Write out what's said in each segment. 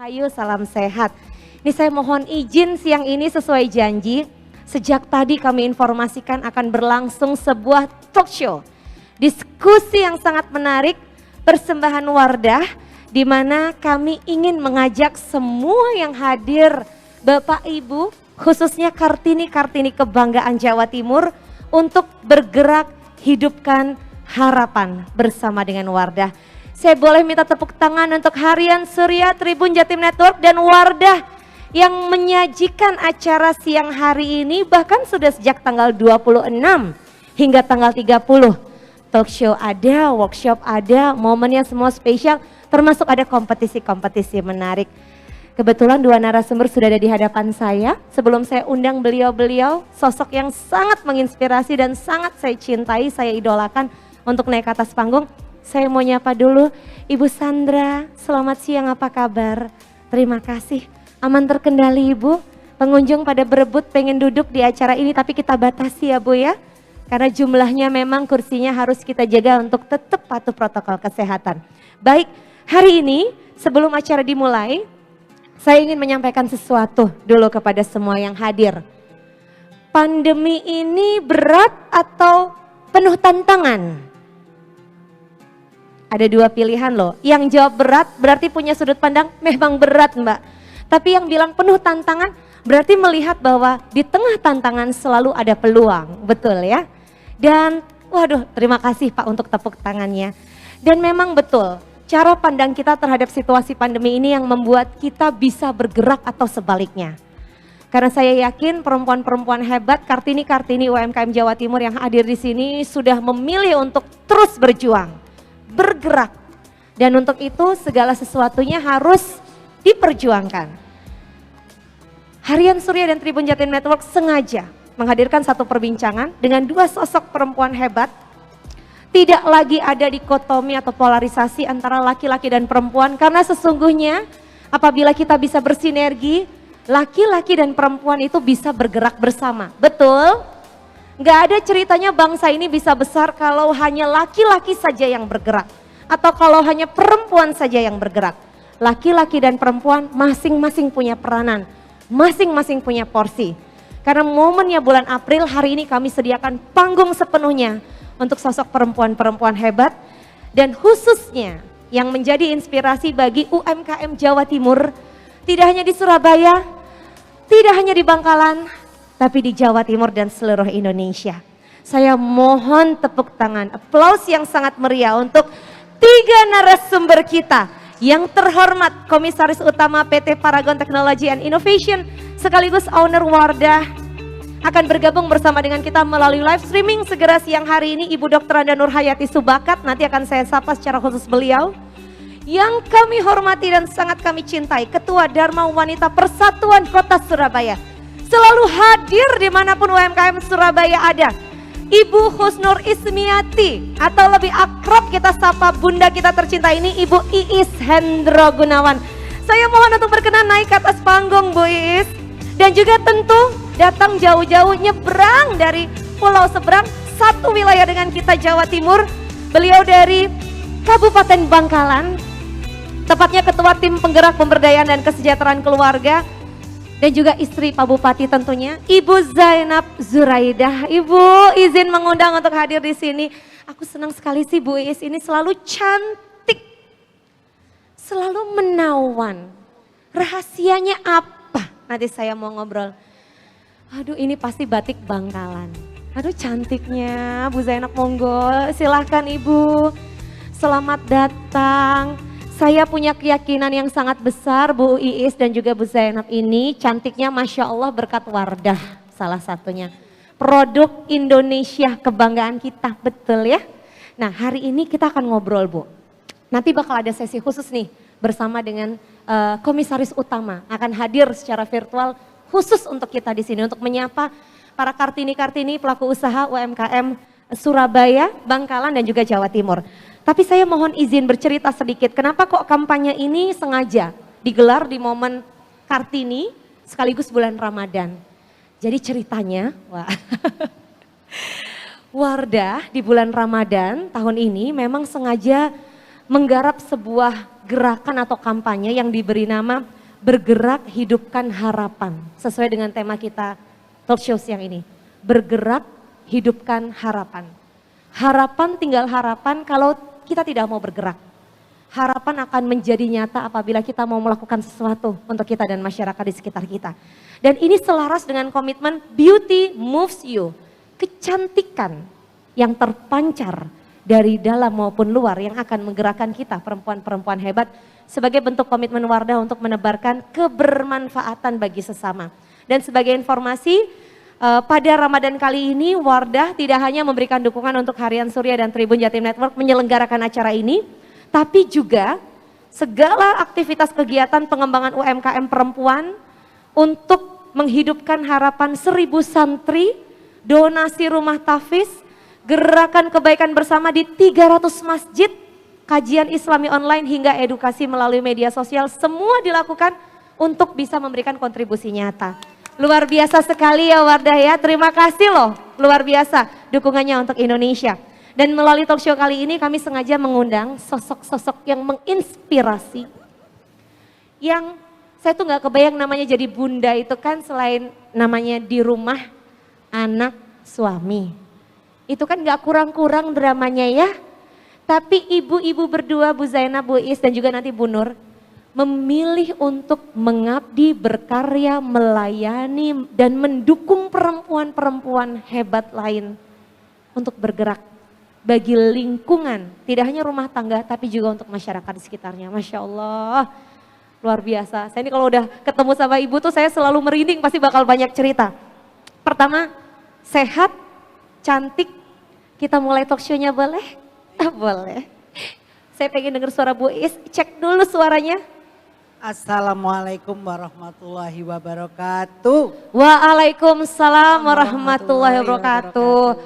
Rahayu, salam sehat. Ini saya mohon izin siang ini sesuai janji. Sejak tadi kami informasikan akan berlangsung sebuah talk show. Diskusi yang sangat menarik, persembahan Wardah, di mana kami ingin mengajak semua yang hadir, Bapak Ibu, khususnya Kartini-Kartini kebanggaan Jawa Timur, untuk bergerak hidupkan harapan bersama dengan Wardah. Saya boleh minta tepuk tangan untuk Harian Surya, Tribun Jatim Network dan Wardah yang menyajikan acara siang hari ini, bahkan sudah sejak tanggal 26 hingga tanggal 30. Talk show ada, workshop ada, momennya semua spesial, termasuk ada kompetisi-kompetisi menarik. Kebetulan dua narasumber sudah ada di hadapan saya. Sebelum saya undang beliau-beliau, sosok yang sangat menginspirasi dan sangat saya cintai, saya idolakan untuk naik ke atas panggung. Saya mau nyapa dulu Ibu Sandra, selamat siang, apa kabar? Terima kasih, aman terkendali Ibu. Pengunjung pada berebut pengen duduk di acara ini tapi kita batasi ya Bu ya. Karena jumlahnya memang kursinya harus kita jaga untuk tetap patuh protokol kesehatan. Baik, hari ini sebelum acara dimulai, saya ingin menyampaikan sesuatu dulu kepada semua yang hadir. Pandemi ini berat atau penuh tantangan? Ada dua pilihan loh, yang jawab berat berarti punya sudut pandang memang berat Mbak. Tapi yang bilang penuh tantangan berarti melihat bahwa di tengah tantangan selalu ada peluang, betul ya? Dan waduh, terima kasih Pak untuk tepuk tangannya. Dan memang betul, cara pandang kita terhadap situasi pandemi ini yang membuat kita bisa bergerak atau sebaliknya. Karena saya yakin perempuan-perempuan hebat, Kartini-Kartini UMKM Jawa Timur yang hadir di sini sudah memilih untuk terus berjuang, bergerak. Dan untuk itu segala sesuatunya harus diperjuangkan. Harian Surya dan Tribun Jatim Network sengaja menghadirkan satu perbincangan dengan dua sosok perempuan hebat. Tidak lagi ada dikotomi atau polarisasi antara laki-laki dan perempuan, karena sesungguhnya apabila kita bisa bersinergi, laki-laki dan perempuan itu bisa bergerak bersama. Betul? Nggak ada ceritanya bangsa ini bisa besar kalau hanya laki-laki saja yang bergerak. Atau kalau hanya perempuan saja yang bergerak. Laki-laki dan perempuan masing-masing punya peranan. Masing-masing punya porsi. Karena momennya bulan April, hari ini kami sediakan panggung sepenuhnya untuk sosok perempuan-perempuan hebat. Dan khususnya yang menjadi inspirasi bagi UMKM Jawa Timur. Tidak hanya di Surabaya, tidak hanya di Bangkalan, tapi di Jawa Timur dan seluruh Indonesia. Saya mohon tepuk tangan, aplaus yang sangat meriah untuk tiga narasumber kita. Yang terhormat Komisaris Utama PT Paragon Technology and Innovation sekaligus owner Wardah akan bergabung bersama dengan kita melalui live streaming segera siang hari ini, Ibu Dr. Anda Nurhayati Subakat. Nanti akan saya sapa secara khusus beliau. Yang kami hormati dan sangat kami cintai, Ketua Dharma Wanita Persatuan Kota Surabaya. Selalu hadir dimanapun UMKM Surabaya ada. Ibu Husnur Ismiati, atau lebih akrab kita sapa bunda kita tercinta ini, Ibu Iis Hendro Gunawan. Saya mohon untuk berkenan naik ke atas panggung Bu Iis. Dan juga tentu datang jauh-jauh nyebrang dari pulau seberang, satu wilayah dengan kita Jawa Timur. Beliau dari Kabupaten Bangkalan, tepatnya Ketua Tim Penggerak Pemberdayaan dan Kesejahteraan Keluarga. Dan juga istri Pak Bupati tentunya, Ibu Zainab Zuraidah. Ibu izin mengundang untuk hadir di sini. Aku senang sekali sih Bu Iis ini selalu cantik, selalu menawan. Rahasianya apa? Nanti saya mau ngobrol. Aduh, ini pasti batik Bangkalan. Aduh, cantiknya Bu Zainab, monggo silahkan Ibu. Selamat datang. Saya punya keyakinan yang sangat besar Bu Iis dan juga Bu Zainab ini cantiknya Masya Allah berkat Wardah salah satunya. Produk Indonesia kebanggaan kita, betul ya? Nah hari ini kita akan ngobrol Bu. Nanti bakal ada sesi khusus nih bersama dengan Komisaris Utama. Akan hadir secara virtual khusus untuk kita di sini untuk menyapa para Kartini-Kartini pelaku usaha UMKM Surabaya, Bangkalan dan juga Jawa Timur. Tapi saya mohon izin bercerita sedikit, kenapa kok kampanye ini sengaja digelar di momen Kartini sekaligus bulan Ramadan. Jadi ceritanya, Wardah di bulan Ramadan tahun ini memang sengaja menggarap sebuah gerakan atau kampanye yang diberi nama bergerak hidupkan harapan. Sesuai dengan tema kita talk show siang ini. Bergerak hidupkan harapan. Harapan tinggal harapan kalau kita tidak mau bergerak. Harapan akan menjadi nyata apabila kita mau melakukan sesuatu untuk kita dan masyarakat di sekitar kita. Dan ini selaras dengan komitmen beauty moves you. Kecantikan yang terpancar dari dalam maupun luar yang akan menggerakkan kita perempuan-perempuan hebat sebagai bentuk komitmen Wardah untuk menebarkan kebermanfaatan bagi sesama. Dan sebagai informasi, pada Ramadan kali ini Wardah tidak hanya memberikan dukungan untuk Harian Surya dan Tribun Jatim Network menyelenggarakan acara ini, tapi juga segala aktivitas kegiatan pengembangan UMKM perempuan untuk menghidupkan harapan 1000 santri, donasi rumah tahfiz, gerakan kebaikan bersama di 300 masjid, kajian Islami online hingga edukasi melalui media sosial, semua dilakukan untuk bisa memberikan kontribusi nyata. Luar biasa sekali ya Wardah ya, terima kasih loh, luar biasa dukungannya untuk Indonesia. Dan melalui talk show kali ini kami sengaja mengundang sosok-sosok yang menginspirasi. Yang saya tuh gak kebayang namanya jadi bunda itu kan selain namanya di rumah, anak, suami. Itu kan gak kurang-kurang dramanya ya. Tapi ibu-ibu berdua, Bu Zainab, Bu Is dan juga nanti Bu Nur, memilih untuk mengabdi, berkarya, melayani dan mendukung perempuan-perempuan hebat lain untuk bergerak bagi lingkungan, tidak hanya rumah tangga tapi juga untuk masyarakat di sekitarnya. Masya Allah, luar biasa. Saya ini kalau udah ketemu sama ibu tuh saya selalu merinding, pasti bakal banyak cerita. Pertama, sehat, cantik, kita mulai talk show-nya boleh? Boleh. Saya pengen dengar suara Bu Is, cek dulu suaranya. Assalamualaikum warahmatullahi wabarakatuh. Waalaikumsalam warahmatullahi wabarakatuh.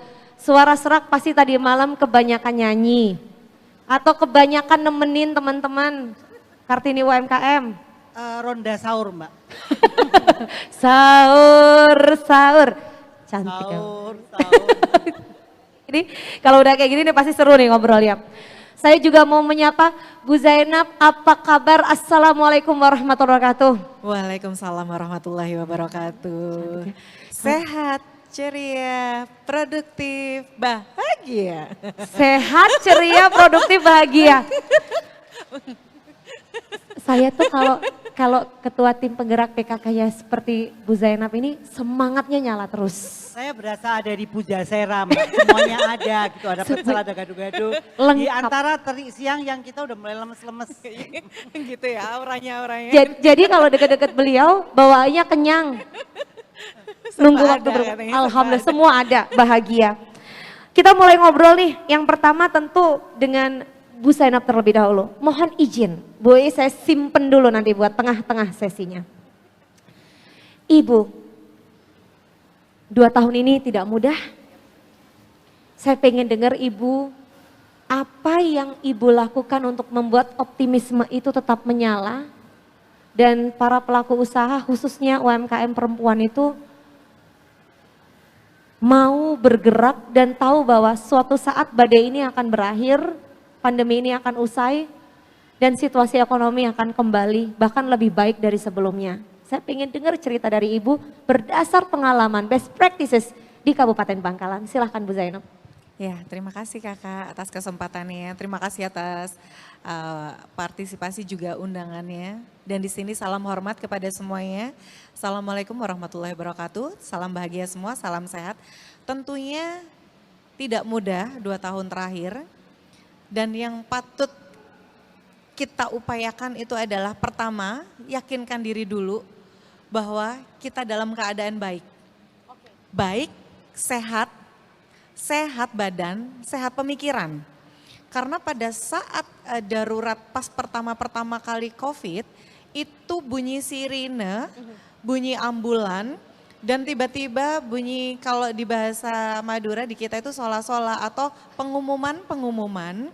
Suara serak pasti tadi malam kebanyakan nyanyi. Atau kebanyakan nemenin teman-teman Kartini UMKM. Ronda sahur Mbak. Sahur. Cantik ya. Sahur. Ini kalau udah kayak gini nih pasti seru nih ngobrolnya. Saya juga mau menyapa Bu Zainab, apa kabar? Assalamualaikum warahmatullahi wabarakatuh. Waalaikumsalam warahmatullahi wabarakatuh. Sehat, ceria, produktif, bahagia. Sehat, ceria, produktif, bahagia. Saya tuh kalau ketua tim penggerak PKK-nya seperti Bu Zainab ini semangatnya nyala terus. Saya berasa ada di Pujasera Mbak, semuanya ada gitu, ada pecel, ada gado-gado. Di antara terik siang yang kita udah mulai lemes-lemes. Gitu ya auranya. Jadi kalau deket-deket beliau bawaannya kenyang. Nunggu waktu alhamdulillah semua ada, bahagia. Kita mulai ngobrol nih, yang pertama tentu dengan Bu Zainab terlebih dahulu. Mohon izin, Bu Is saya simpen dulu nanti buat tengah-tengah sesinya. Ibu, 2 tahun ini tidak mudah. Saya pengen dengar Ibu, apa yang Ibu lakukan untuk membuat optimisme itu tetap menyala. Dan para pelaku usaha khususnya UMKM perempuan itu mau bergerak dan tahu bahwa suatu saat badai ini akan berakhir, pandemi ini akan usai, dan situasi ekonomi akan kembali bahkan lebih baik dari sebelumnya. Saya pengen dengar cerita dari Ibu berdasar pengalaman best practices di Kabupaten Bangkalan. Silahkan Bu Zainab. Ya, terima kasih Kakak atas kesempatannya. Terima kasih atas partisipasi juga undangannya. Dan di sini salam hormat kepada semuanya. Assalamualaikum warahmatullahi wabarakatuh. Salam bahagia semua, salam sehat. Tentunya tidak mudah 2 tahun terakhir. Dan yang patut kita upayakan itu adalah pertama, yakinkan diri dulu bahwa kita dalam keadaan baik. Baik, sehat badan, sehat pemikiran. Karena pada saat darurat pas pertama kali COVID, itu bunyi sirine, bunyi ambulan, dan tiba-tiba bunyi kalau di bahasa Madura di kita itu sola-sola atau pengumuman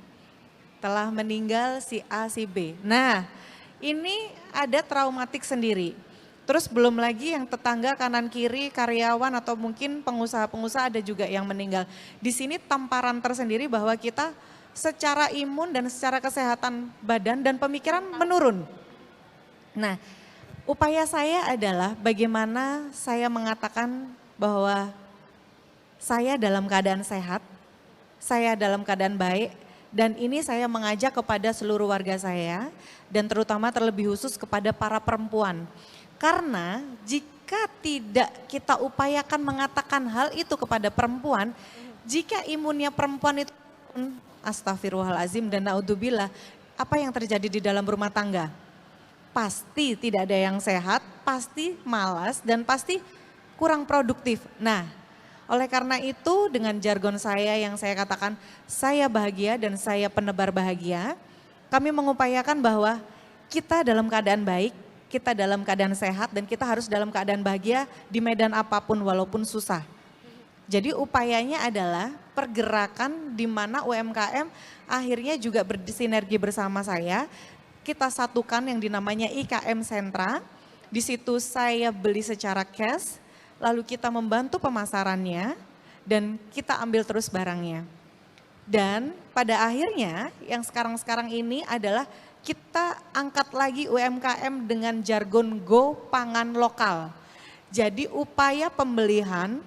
telah meninggal si A, si B. Nah, ini ada traumatik sendiri. Terus belum lagi yang tetangga kanan kiri, karyawan atau mungkin pengusaha-pengusaha ada juga yang meninggal. Di sini tamparan tersendiri bahwa kita secara imun dan secara kesehatan badan dan pemikiran menurun. Nah, Upaya saya adalah bagaimana saya mengatakan bahwa saya dalam keadaan sehat, saya dalam keadaan baik, dan ini saya mengajak kepada seluruh warga saya dan terutama terlebih khusus kepada para perempuan. Karena jika tidak kita upayakan mengatakan hal itu kepada perempuan, jika imunnya perempuan itu astagfirullahalazim dan naudzubillah, apa yang terjadi di dalam rumah tangga? Pasti tidak ada yang sehat, pasti malas dan pasti kurang produktif. Nah, oleh karena itu dengan jargon saya yang saya katakan saya bahagia dan saya penebar bahagia, kami mengupayakan bahwa kita dalam keadaan baik, kita dalam keadaan sehat dan kita harus dalam keadaan bahagia di medan apapun walaupun susah. Jadi upayanya adalah pergerakan di mana UMKM akhirnya juga bersinergi bersama saya. Kita satukan yang dinamanya IKM Sentra. Di situ saya beli secara cash, lalu kita membantu pemasarannya dan kita ambil terus barangnya. Dan pada akhirnya yang sekarang-sekarang ini adalah kita angkat lagi UMKM dengan jargon Go Pangan Lokal. Jadi upaya pembelian,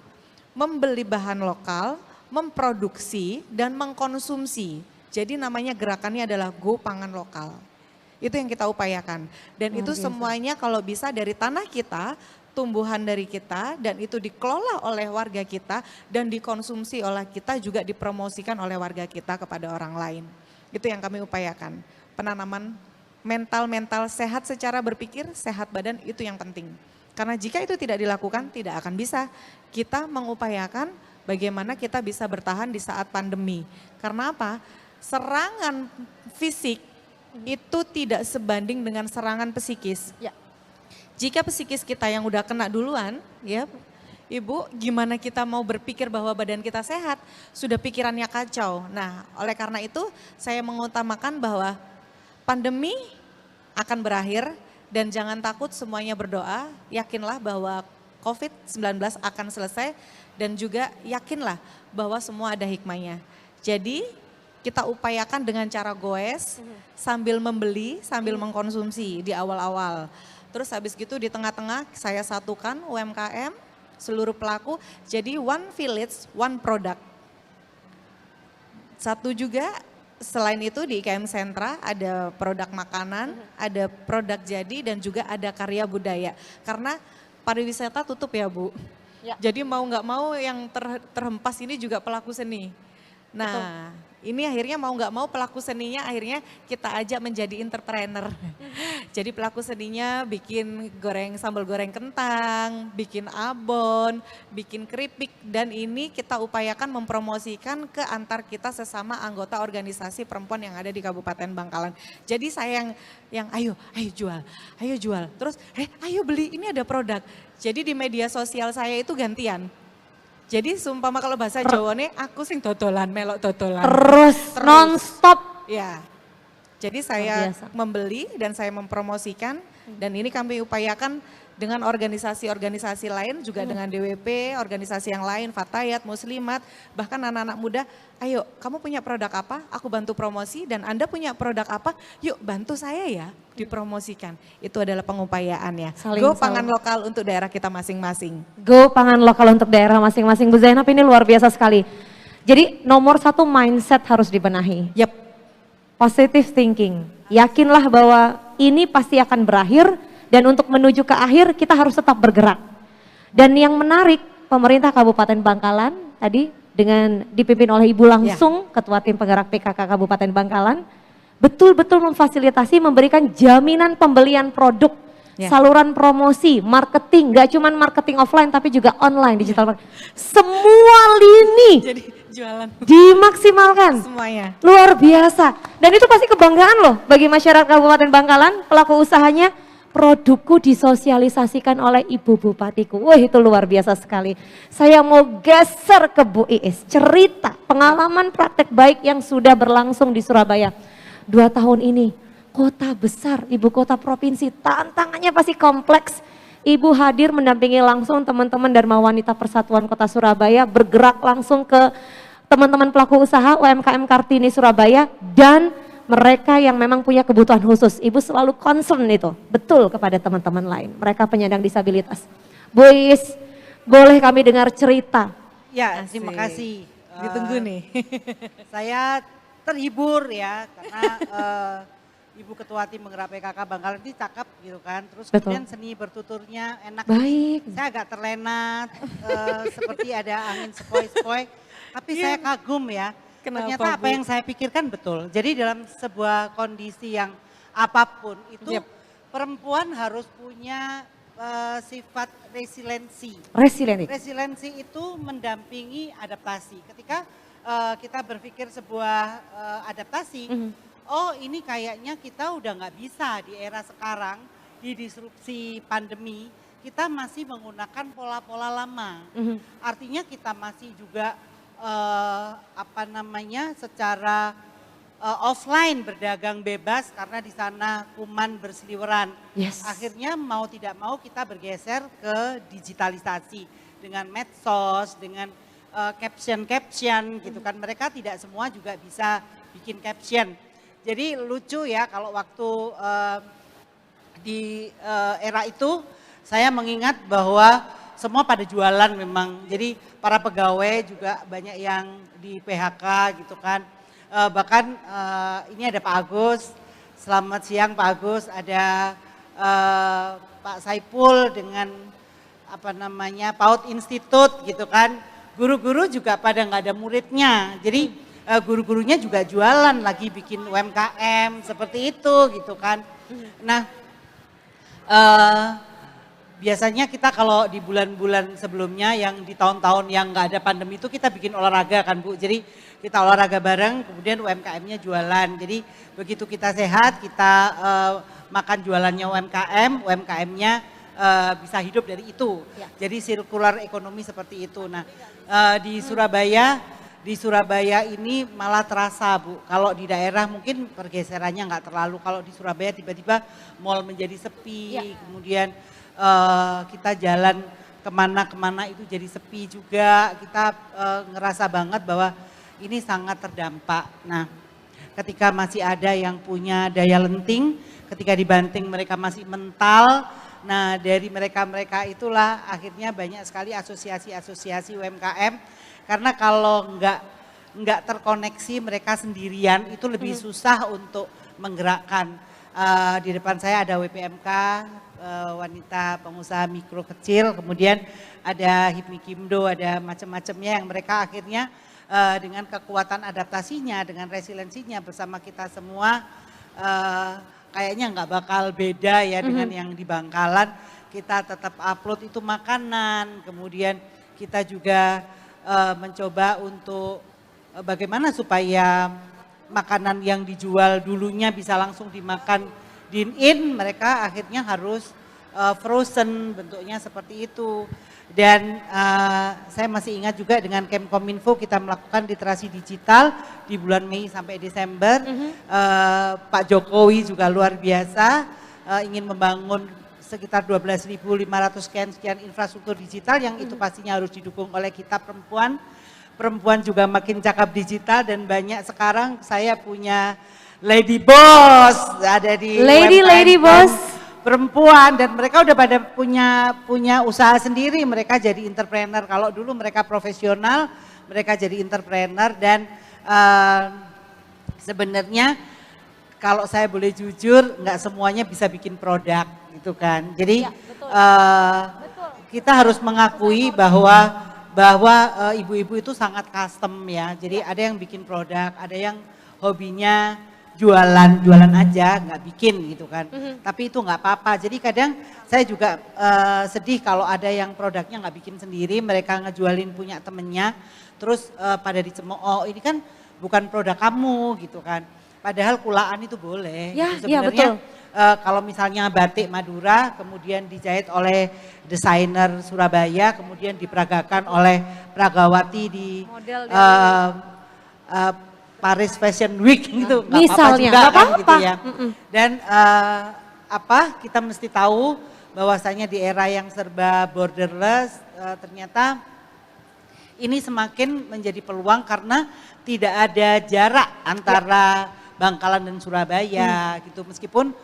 membeli bahan lokal, memproduksi dan mengkonsumsi. Jadi namanya gerakannya adalah Go Pangan Lokal. Itu yang kita upayakan. Dan itu semuanya kalau bisa dari tanah kita, tumbuhan dari kita dan itu dikelola oleh warga kita dan dikonsumsi oleh kita juga dipromosikan oleh warga kita kepada orang lain. Itu yang kami upayakan. Penanaman mental sehat secara berpikir, sehat badan itu yang penting. Karena jika itu tidak dilakukan tidak akan bisa. Kita mengupayakan bagaimana kita bisa bertahan di saat pandemi. Karena apa? Serangan fisik itu tidak sebanding dengan serangan psikis. Ya. Jika psikis kita yang udah kena duluan, ya Ibu, gimana kita mau berpikir bahwa badan kita sehat, sudah pikirannya kacau. Nah, oleh karena itu saya mengutamakan bahwa pandemi akan berakhir dan jangan takut semuanya berdoa, yakinlah bahwa COVID-19 akan selesai dan juga yakinlah bahwa semua ada hikmahnya. Jadi kita upayakan dengan cara goes sambil membeli, sambil mengkonsumsi di awal-awal. Terus habis gitu di tengah-tengah saya satukan UMKM, seluruh pelaku jadi one village, one product. Satu juga selain itu di IKM Sentra ada produk makanan, ada produk jadi dan juga ada karya budaya. Karena pariwisata tutup ya Bu. Ya. Jadi mau nggak mau yang terhempas ini juga pelaku seni. Nah, betul. Ini akhirnya mau nggak mau pelaku seninya akhirnya kita ajak menjadi entrepreneur. Jadi pelaku seninya bikin sambal goreng kentang, bikin abon, bikin keripik dan ini kita upayakan mempromosikan ke antar kita sesama anggota organisasi perempuan yang ada di Kabupaten Bangkalan. Jadi saya yang ayo jual. Terus ayo beli ini ada produk. Jadi di media sosial saya itu gantian. Jadi sumpama kalau bahasa Jawa nih aku sing dodolan, melok dodolan. Terus non-stop. Ya, jadi saya membeli dan saya mempromosikan dan ini kami upayakan dengan organisasi-organisasi lain juga dengan DWP, organisasi yang lain, Fatayat, Muslimat, bahkan anak-anak muda, ayo kamu punya produk apa, aku bantu promosi dan Anda punya produk apa, yuk bantu saya ya dipromosikan. Itu adalah pengupayaannya. Go pangan lokal untuk daerah kita masing-masing. Go pangan lokal untuk daerah masing-masing. Bu Zainab ini luar biasa sekali. Jadi nomor satu mindset harus dibenahi. Yep. Positive thinking. Yakinlah bahwa ini pasti akan berakhir. Dan untuk menuju ke akhir kita harus tetap bergerak. Dan yang menarik pemerintah Kabupaten Bangkalan tadi dengan dipimpin oleh Ibu langsung Ketua Tim Penggerak PKK Kabupaten Bangkalan betul-betul memfasilitasi memberikan jaminan pembelian produk, saluran promosi, marketing, gak cuma marketing offline tapi juga online, digital marketing. Semua lini jadi jualan dimaksimalkan. Semuanya. Luar biasa. Dan itu pasti kebanggaan loh bagi masyarakat Kabupaten Bangkalan, pelaku usahanya. Produkku disosialisasikan oleh Ibu Bupatiku. Wah itu luar biasa sekali. Saya mau geser ke Bu Iis. Cerita pengalaman praktek baik yang sudah berlangsung di Surabaya. 2 tahun ini kota besar, ibu kota provinsi. Tantangannya pasti kompleks. Ibu hadir mendampingi langsung teman-teman Dharma Wanita Persatuan Kota Surabaya. Bergerak langsung ke teman-teman pelaku usaha UMKM Kartini Surabaya. Dan mereka yang memang punya kebutuhan khusus. Ibu selalu concern itu, betul kepada teman-teman lain, mereka penyandang disabilitas. Bu Iis, boleh kami dengar cerita? Ya, terima kasih. Ditunggu nih. Saya terhibur ya, karena Ibu Ketua Tim Penggerak PKK Bangkalan ini cakep gitu kan. Terus Betul. kemudian seni bertuturnya enak. Baik. Saya agak terlena, seperti ada angin sepoi-sepoi. Tapi saya kagum ya, Kenapa, ternyata apa Bu? yang saya pikirkan betul. Jadi dalam sebuah kondisi yang apapun itu perempuan harus punya sifat resiliensi. Resilient. Resiliensi itu mendampingi adaptasi. Ketika kita berpikir sebuah adaptasi, oh ini kayaknya kita udah nggak bisa di era sekarang, di disrupsi pandemi, kita masih menggunakan pola-pola lama. Artinya kita masih juga secara offline berdagang bebas karena di sana kuman berseliweran. Yes. Akhirnya mau tidak mau kita bergeser ke digitalisasi dengan medsos, dengan caption gitu kan. Mereka tidak semua juga bisa bikin caption. Jadi lucu ya kalau waktu di era itu saya mengingat bahwa semua pada jualan memang. Jadi para pegawai juga banyak yang di PHK gitu kan. Bahkan ini ada Pak Agus, selamat siang Pak Agus, ada Pak Saipul dengan PAUD Institute gitu kan. Guru-guru juga pada nggak ada muridnya, jadi guru-gurunya juga jualan lagi bikin UMKM seperti itu gitu kan. Nah biasanya kita kalau di bulan-bulan sebelumnya yang di tahun-tahun yang nggak ada pandemi itu kita bikin olahraga kan Bu. Jadi kita olahraga bareng kemudian UMKM-nya jualan. Jadi begitu kita sehat kita makan jualannya UMKM-nya bisa hidup dari itu. Ya. Jadi sirkular ekonomi seperti itu. Nah di Surabaya ini malah terasa Bu. Kalau di daerah mungkin pergeserannya nggak terlalu. Kalau di Surabaya tiba-tiba mall menjadi sepi, kemudian kita jalan kemana-kemana itu jadi sepi juga. Kita ngerasa banget bahwa ini sangat terdampak. Nah ketika masih ada yang punya daya lenting, ketika dibanting mereka masih mental. Nah dari mereka-mereka itulah akhirnya banyak sekali asosiasi-asosiasi UMKM. Karena kalau nggak terkoneksi mereka sendirian itu lebih susah untuk menggerakkan. Di depan saya ada WPMK, wanita pengusaha mikro kecil, kemudian ada HIPMI Kimdo, ada macam-macamnya yang mereka akhirnya dengan kekuatan adaptasinya, dengan resiliensinya bersama kita semua kayaknya nggak bakal beda ya dengan yang di Bangkalan. Kita tetap upload itu makanan, kemudian kita juga mencoba untuk bagaimana supaya makanan yang dijual dulunya bisa langsung dimakan dine-in, mereka akhirnya harus frozen, bentuknya seperti itu. Dan saya masih ingat juga dengan Kemkominfo kita melakukan literasi digital di bulan Mei sampai Desember. Pak Jokowi juga luar biasa ingin membangun sekitar 12.500 sekian infrastruktur digital yang itu pastinya harus didukung oleh kita perempuan. Perempuan juga makin cakap digital dan banyak sekarang saya punya Lady Boss ada di Lady Boss perempuan dan mereka udah pada punya usaha sendiri, mereka jadi entrepreneur. Kalau dulu mereka profesional, mereka jadi entrepreneur dan sebenarnya kalau saya boleh jujur nggak semuanya bisa bikin produk gitu kan. Jadi ya, betul. Kita harus mengakui bahwa ibu-ibu itu sangat custom ya. Jadi ada yang bikin produk, ada yang hobinya jualan aja, nggak bikin gitu kan. Tapi itu nggak apa-apa. Jadi kadang saya juga sedih kalau ada yang produknya nggak bikin sendiri, mereka ngejualin punya temennya, terus pada dicemooh, oh ini kan bukan produk kamu gitu kan. Padahal kulaan itu boleh. Ya, gitu. Ya betul. Kalau misalnya batik Madura kemudian dijahit oleh desainer Surabaya, kemudian diperagakan oleh Pragawati di Paris Fashion Week gitu, nggak apa-apa juga kan gitu ya. Dan kita mesti tahu bahwasanya di era yang serba borderless ternyata ini semakin menjadi peluang karena tidak ada jarak antara Bangkalan dan Surabaya gitu. Meskipun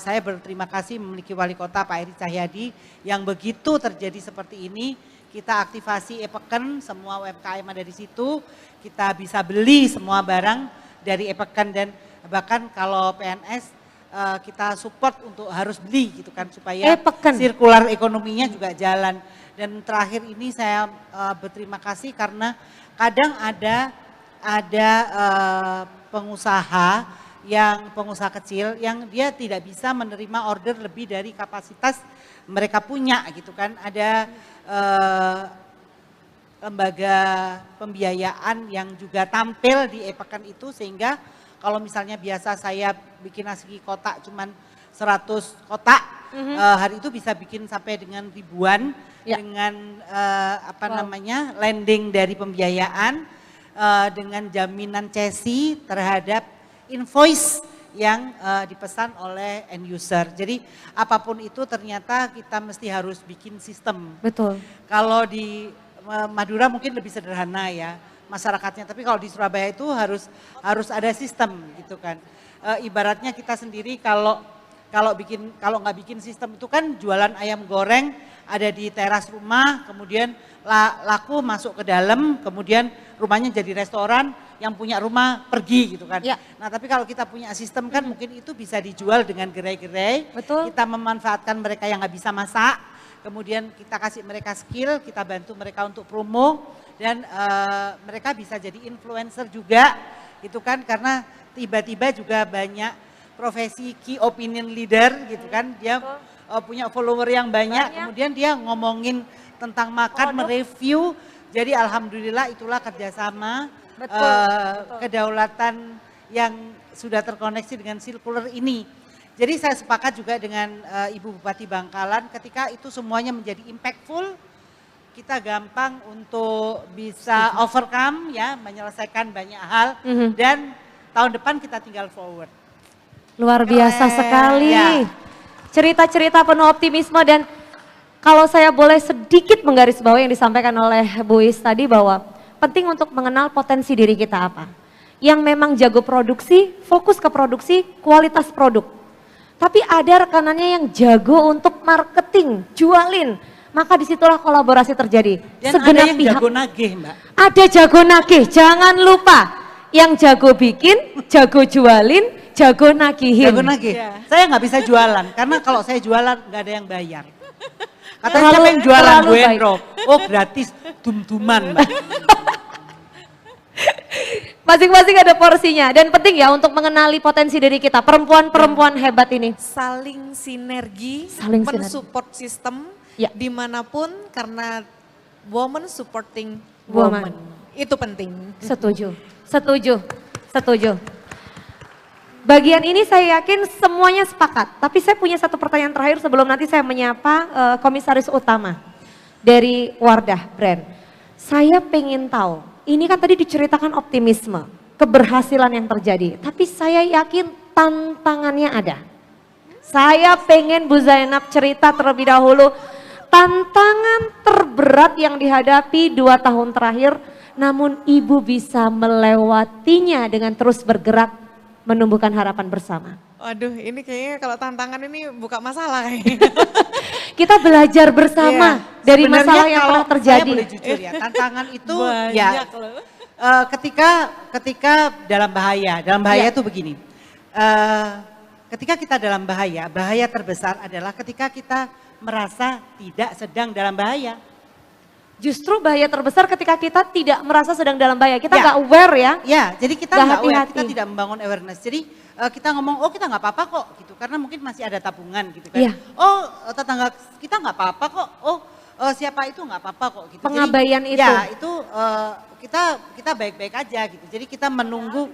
saya berterima kasih memiliki wali kota Pak Eri Cahyadi yang begitu terjadi seperti ini, kita aktivasi Epeken, semua UMKM ada di situ, kita bisa beli semua barang dari Epeken dan bahkan kalau PNS kita support untuk harus beli gitu kan supaya sirkular ekonominya juga jalan. Dan terakhir ini saya berterima kasih karena kadang ada pengusaha kecil yang dia tidak bisa menerima order lebih dari kapasitas mereka punya gitu kan. Ada lembaga pembiayaan yang juga tampil di Epeken itu sehingga kalau misalnya biasa saya bikin nasi kotak cuman 100 kotak, hari itu bisa bikin sampai dengan ribuan dengan lending dari pembiayaan dengan jaminan cesi terhadap invoice yang dipesan oleh end user. Jadi apapun itu ternyata kita mesti harus bikin sistem. Betul. Kalau di Madura mungkin lebih sederhana ya masyarakatnya, tapi kalau di Surabaya itu harus ada sistem gitu kan. Ibaratnya kita sendiri kalau nggak bikin sistem itu kan jualan ayam goreng ada di teras rumah, kemudian laku masuk ke dalam, kemudian rumahnya jadi restoran, yang punya rumah pergi gitu kan. Ya. Nah tapi kalau kita punya sistem kan mungkin itu bisa dijual dengan gerai-gerai. Betul. Kita memanfaatkan mereka yang nggak bisa masak, kemudian kita kasih mereka skill, kita bantu mereka untuk promo dan mereka bisa jadi influencer juga gitu kan. Karena tiba-tiba juga banyak profesi key opinion leader gitu kan. Dia punya follower yang banyak, kemudian dia ngomongin tentang makan, mereview. Jadi alhamdulillah itulah kerjasama. Kedaulatan yang sudah terkoneksi dengan sirkular ini. Jadi saya sepakat juga dengan Ibu Bupati Bangkalan ketika itu semuanya menjadi impactful, kita gampang untuk bisa overcome ya, menyelesaikan banyak hal dan tahun depan kita tinggal forward. Luar biasa sekali. Ya. Cerita-cerita penuh optimisme dan kalau saya boleh sedikit menggarisbawahi yang disampaikan oleh Bu Is tadi bahwa penting untuk mengenal potensi diri kita apa. Yang memang jago produksi, fokus ke produksi, kualitas produk. Tapi ada rekanannya yang jago untuk marketing, jualin. Maka disitulah kolaborasi terjadi. Dan ada yang jago nagih Mbak. Ada jago nagih, jangan lupa. Yang jago bikin, jago jualin, jago nagihin. Jago nagih, saya nggak bisa jualan. Karena kalau saya jualan nggak ada yang bayar. Katanya siapa yang jualan Buendro? Oh gratis, dum-duman Mbak. Masing-masing ada porsinya dan penting ya untuk mengenali potensi diri kita, perempuan-perempuan hebat ini. Saling sinergi, mensupport sistem dimanapun karena woman supporting woman. Itu penting. Setuju, setuju, setuju. Bagian ini saya yakin semuanya sepakat, tapi saya punya satu pertanyaan terakhir sebelum nanti saya menyapa komisaris utama dari Wardah Brand. Saya pengen tahu, ini kan tadi diceritakan optimisme, keberhasilan yang terjadi, tapi saya yakin tantangannya ada. Saya pengen Bu Zainab cerita terlebih dahulu, tantangan terberat yang dihadapi 2 tahun terakhir, namun Ibu bisa melewatinya dengan terus bergerak, menumbuhkan harapan bersama. Waduh, ini kayaknya kalau tantangan ini buka masalah kayaknya. Kita belajar bersama dari masalah yang pernah terjadi. Saya boleh jujur ya, tantangan itu ya ketika dalam bahaya itu begini. Ketika kita dalam bahaya terbesar adalah ketika kita merasa tidak sedang dalam bahaya. Justru bahaya terbesar ketika kita tidak merasa sedang dalam bahaya. Kita nggak aware ya. Ya, jadi kita nggak aware, kita tidak membangun awareness. Jadi kita ngomong, oh kita nggak apa-apa kok gitu. Karena mungkin masih ada tabungan gitu kan. Oh tetangga kita nggak apa-apa kok. Oh siapa itu nggak apa-apa kok gitu. Pengabaian jadi, itu. Ya itu kita baik-baik aja gitu. Jadi kita menunggu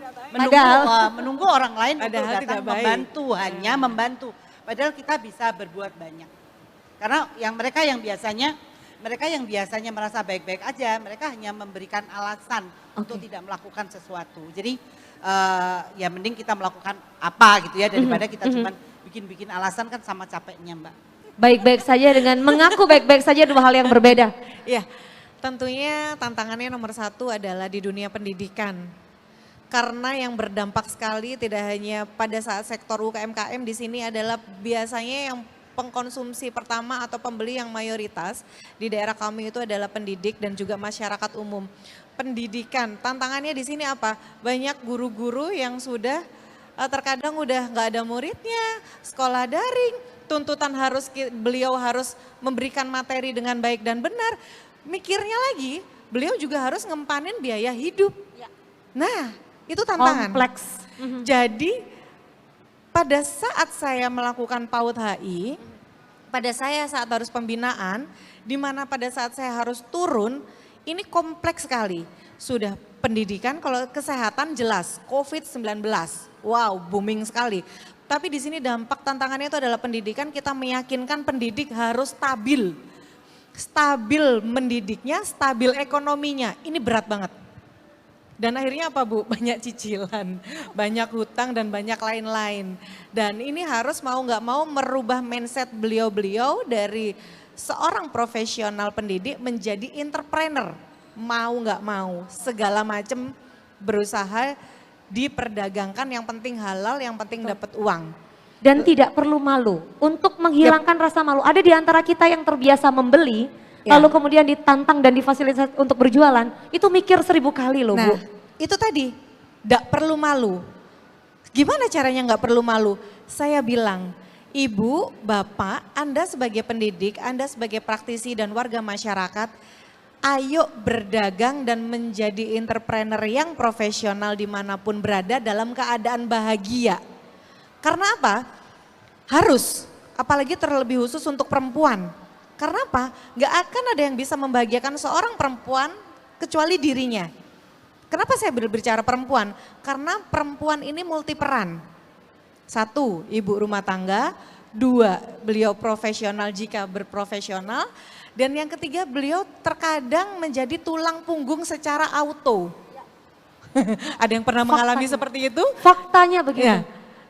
orang lain untuk datang membantu, hanya membantu. Padahal kita bisa berbuat banyak. Karena mereka yang biasanya merasa baik-baik aja, mereka hanya memberikan alasan untuk tidak melakukan sesuatu. Jadi ya mending kita melakukan apa gitu ya daripada kita cuma bikin-bikin alasan kan sama capeknya Mbak. Baik-baik saja dengan mengaku baik-baik saja 2 hal yang berbeda. Iya, tentunya tantangannya nomor 1 adalah di dunia pendidikan. karena yang berdampak sekali tidak hanya pada saat sektor UMKM di sini adalah biasanya yang pengkonsumsi pertama atau pembeli yang mayoritas di daerah kami itu adalah pendidik dan juga masyarakat umum. Pendidikan, tantangannya di sini apa? Banyak guru-guru yang sudah terkadang udah nggak ada muridnya, sekolah daring, tuntutan beliau harus memberikan materi dengan baik dan benar. Mikirnya lagi, beliau juga harus ngempanin biaya hidup. Nah, itu tantangan. Kompleks. Jadi pada saat saya melakukan PAUD HI, pada saya saat harus pembinaan, di mana pada saat saya harus turun, ini kompleks sekali. Sudah pendidikan, kalau kesehatan jelas, COVID-19, wow booming sekali. Tapi di sini dampak tantangannya itu adalah pendidikan, kita meyakinkan pendidik harus stabil. Stabil mendidiknya, stabil ekonominya, ini berat banget. Dan akhirnya apa Bu? Banyak cicilan, banyak hutang dan banyak lain-lain. Dan ini harus mau nggak mau merubah mindset beliau-beliau dari seorang profesional pendidik menjadi entrepreneur. Mau nggak mau, segala macam berusaha diperdagangkan, yang penting halal, yang penting dapat uang. Dan tidak perlu malu untuk menghilangkan rasa malu. Ada di antara kita yang terbiasa membeli, lalu kemudian ditantang dan difasilitasi untuk berjualan, itu mikir 1000 kali loh Bu. Itu tadi, gak perlu malu. Gimana caranya gak perlu malu? Saya bilang, Ibu, Bapak, Anda sebagai pendidik, Anda sebagai praktisi dan warga masyarakat, ayo berdagang dan menjadi entrepreneur yang profesional dimanapun berada dalam keadaan bahagia. Karena apa? Harus, apalagi terlebih khusus untuk perempuan. Karena apa? Gak akan ada yang bisa membahagiakan seorang perempuan kecuali dirinya. Kenapa saya berbicara perempuan? Karena perempuan ini multiperan. 1, ibu rumah tangga. 2, beliau profesional jika berprofesional. Dan yang ketiga, beliau terkadang menjadi tulang punggung secara auto. Ada yang pernah mengalami seperti itu? Faktanya begitu. Ya,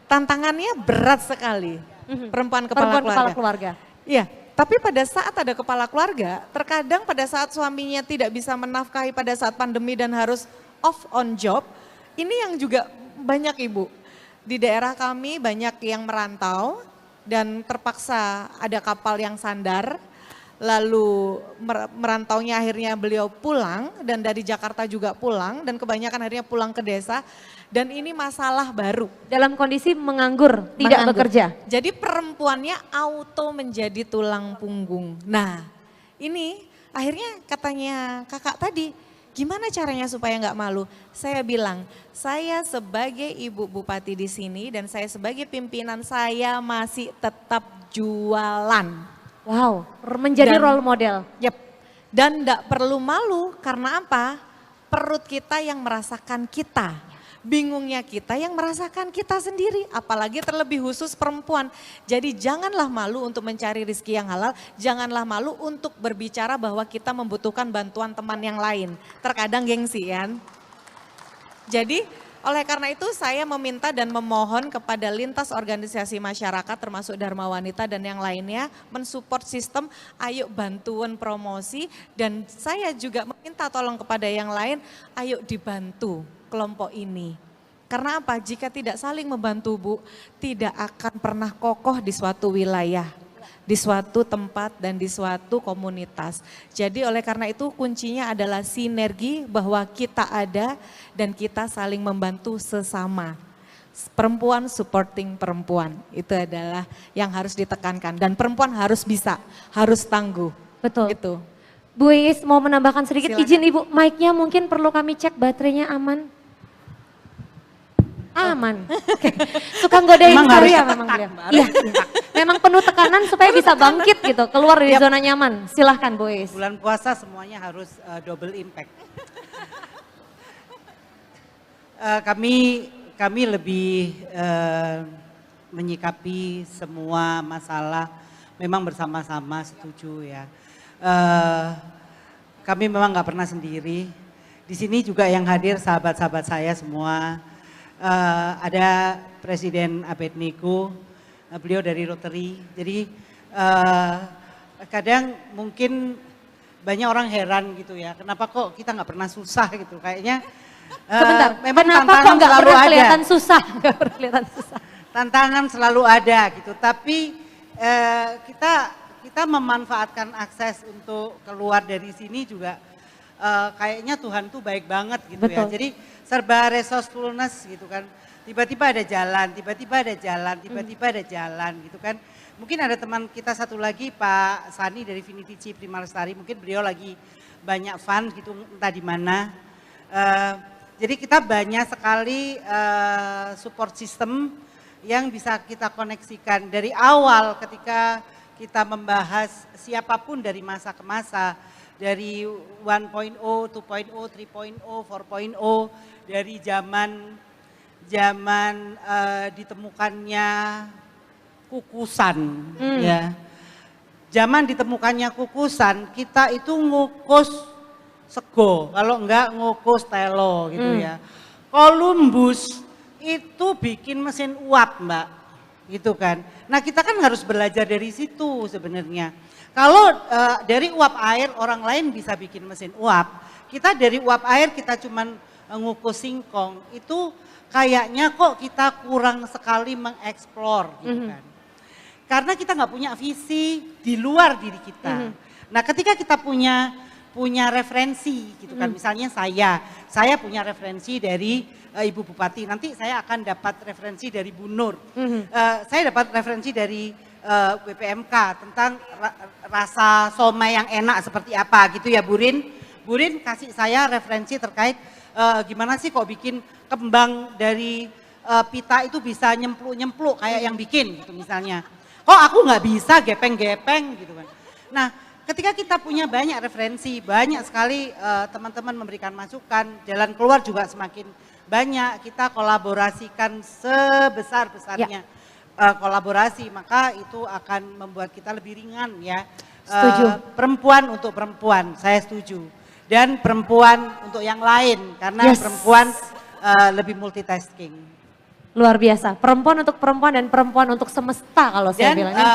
tantangannya berat sekali. Perempuan kepala keluarga. Iya. Tapi pada saat ada kepala keluarga, terkadang pada saat suaminya tidak bisa menafkahi pada saat pandemi dan harus off on job, ini yang juga banyak Ibu. Di daerah kami banyak yang merantau dan terpaksa ada kapal yang sandar, lalu merantaunya akhirnya beliau pulang dan dari Jakarta juga pulang dan kebanyakan akhirnya pulang ke desa. Dan ini masalah baru. Dalam kondisi menganggur, tidak bekerja. Jadi perempuannya auto menjadi tulang punggung. Nah ini akhirnya katanya kakak tadi, gimana caranya supaya nggak malu? Saya bilang, saya sebagai ibu bupati di sini dan saya sebagai pimpinan, saya masih tetap jualan. Wow, menjadi role model. Yep. Dan nggak perlu malu karena apa? Perut kita yang merasakan kita. Bingungnya kita yang merasakan kita sendiri, apalagi terlebih khusus perempuan. Jadi janganlah malu untuk mencari rezeki yang halal, janganlah malu untuk berbicara bahwa kita membutuhkan bantuan teman yang lain. Terkadang gengsi kan. Jadi oleh karena itu saya meminta dan memohon kepada lintas organisasi masyarakat termasuk Dharma Wanita dan yang lainnya mensupport sistem, ayo bantuan promosi, dan saya juga meminta tolong kepada yang lain, ayo dibantu kelompok ini. Karena apa? Jika tidak saling membantu Bu, tidak akan pernah kokoh di suatu wilayah, di suatu tempat dan di suatu komunitas. Jadi oleh karena itu kuncinya adalah sinergi, bahwa kita ada dan kita saling membantu sesama. Perempuan supporting perempuan, itu adalah yang harus ditekankan. Dan perempuan harus bisa, harus tangguh. Betul. Gitu. Bu Iis mau menambahkan sedikit, Silakan. izin Ibu, mic-nya mungkin perlu kami cek baterainya aman. Aman. Suka godain saya memang dia. Iya, memang penuh tekanan supaya bisa bangkit gitu, keluar dari zona nyaman. Silahkan Bu Iis. Bulan puasa semuanya harus double impact. Kami lebih menyikapi semua masalah memang bersama-sama, setuju ya. Kami memang nggak pernah sendiri. Di sini juga yang hadir sahabat-sahabat saya semua. Ada Presiden Abednego, beliau dari Rotary. Jadi kadang mungkin banyak orang heran gitu ya, kenapa kok kita nggak pernah susah gitu. Kayaknya Sebentar, memang kenapa kok tantangan nggak selalu pernah ada. kelihatan susah? Nggak pernah kelihatan susah. Tantangan selalu ada gitu, tapi kita memanfaatkan akses untuk keluar dari sini juga kayaknya Tuhan tuh baik banget gitu. Betul. Ya. Jadi serba resourcefulness gitu kan. Tiba-tiba ada jalan, tiba-tiba ada jalan, tiba-tiba ada jalan gitu kan. Mungkin ada teman kita satu lagi Pak Sani dari Vinitici Prima Lestari, mungkin beliau lagi banyak fun gitu entah di mana. Jadi kita banyak sekali support system yang bisa kita koneksikan dari awal ketika kita membahas siapapun dari masa ke masa, dari 1.0, 2.0, 3.0, 4.0, dari zaman ditemukannya kukusan, ya. Zaman ditemukannya kukusan, kita itu ngukus sego, kalau enggak ngukus telo gitu ya. Columbus itu bikin mesin uap Mbak, gitu kan. Nah kita kan harus belajar dari situ sebenarnya. Kalau dari uap air orang lain bisa bikin mesin uap, kita dari uap air kita cuman ngukus singkong, itu kayaknya kok kita kurang sekali mengeksplor gitu kan. Karena kita nggak punya visi di luar diri kita. Nah ketika kita punya referensi gitu kan, misalnya saya punya referensi dari Ibu Bupati, nanti saya akan dapat referensi dari Bu Nur, saya dapat referensi dari BPMK tentang rasa somai yang enak seperti apa gitu ya Burin. Burin kasih saya referensi terkait gimana sih kok bikin kembang dari pita itu bisa nyempluk-nyempluk kayak yang bikin gitu misalnya. Kok aku nggak bisa gepeng-gepeng gitu kan. Nah ketika kita punya banyak referensi, banyak sekali teman-teman memberikan masukan, jalan keluar juga semakin banyak, kita kolaborasikan sebesar-besarnya kolaborasi, maka itu akan membuat kita lebih ringan ya. Setuju. Perempuan untuk perempuan, saya setuju. Dan perempuan untuk yang lain, karena perempuan lebih multitasking. Luar biasa, perempuan untuk perempuan dan perempuan untuk semesta kalau saya bilangnya.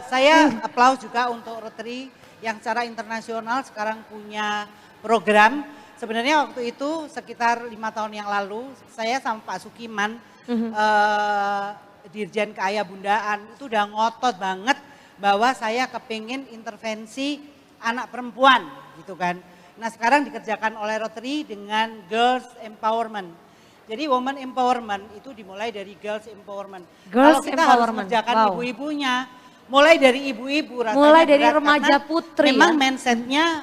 Saya applause juga untuk Rotary yang secara internasional sekarang punya program. Sebenarnya waktu itu sekitar 5 tahun yang lalu saya sama Pak Sukiman, Dirjen Keaya Bundaan itu udah ngotot banget bahwa saya kepingin intervensi anak perempuan gitu kan. Nah sekarang dikerjakan oleh Rotary dengan Girls Empowerment. Jadi woman empowerment itu dimulai dari girls empowerment. Kalau kita harus mengerjakan ibu-ibunya, mulai dari ibu-ibu rasanya mulai dari remaja putri. Memang mindsetnya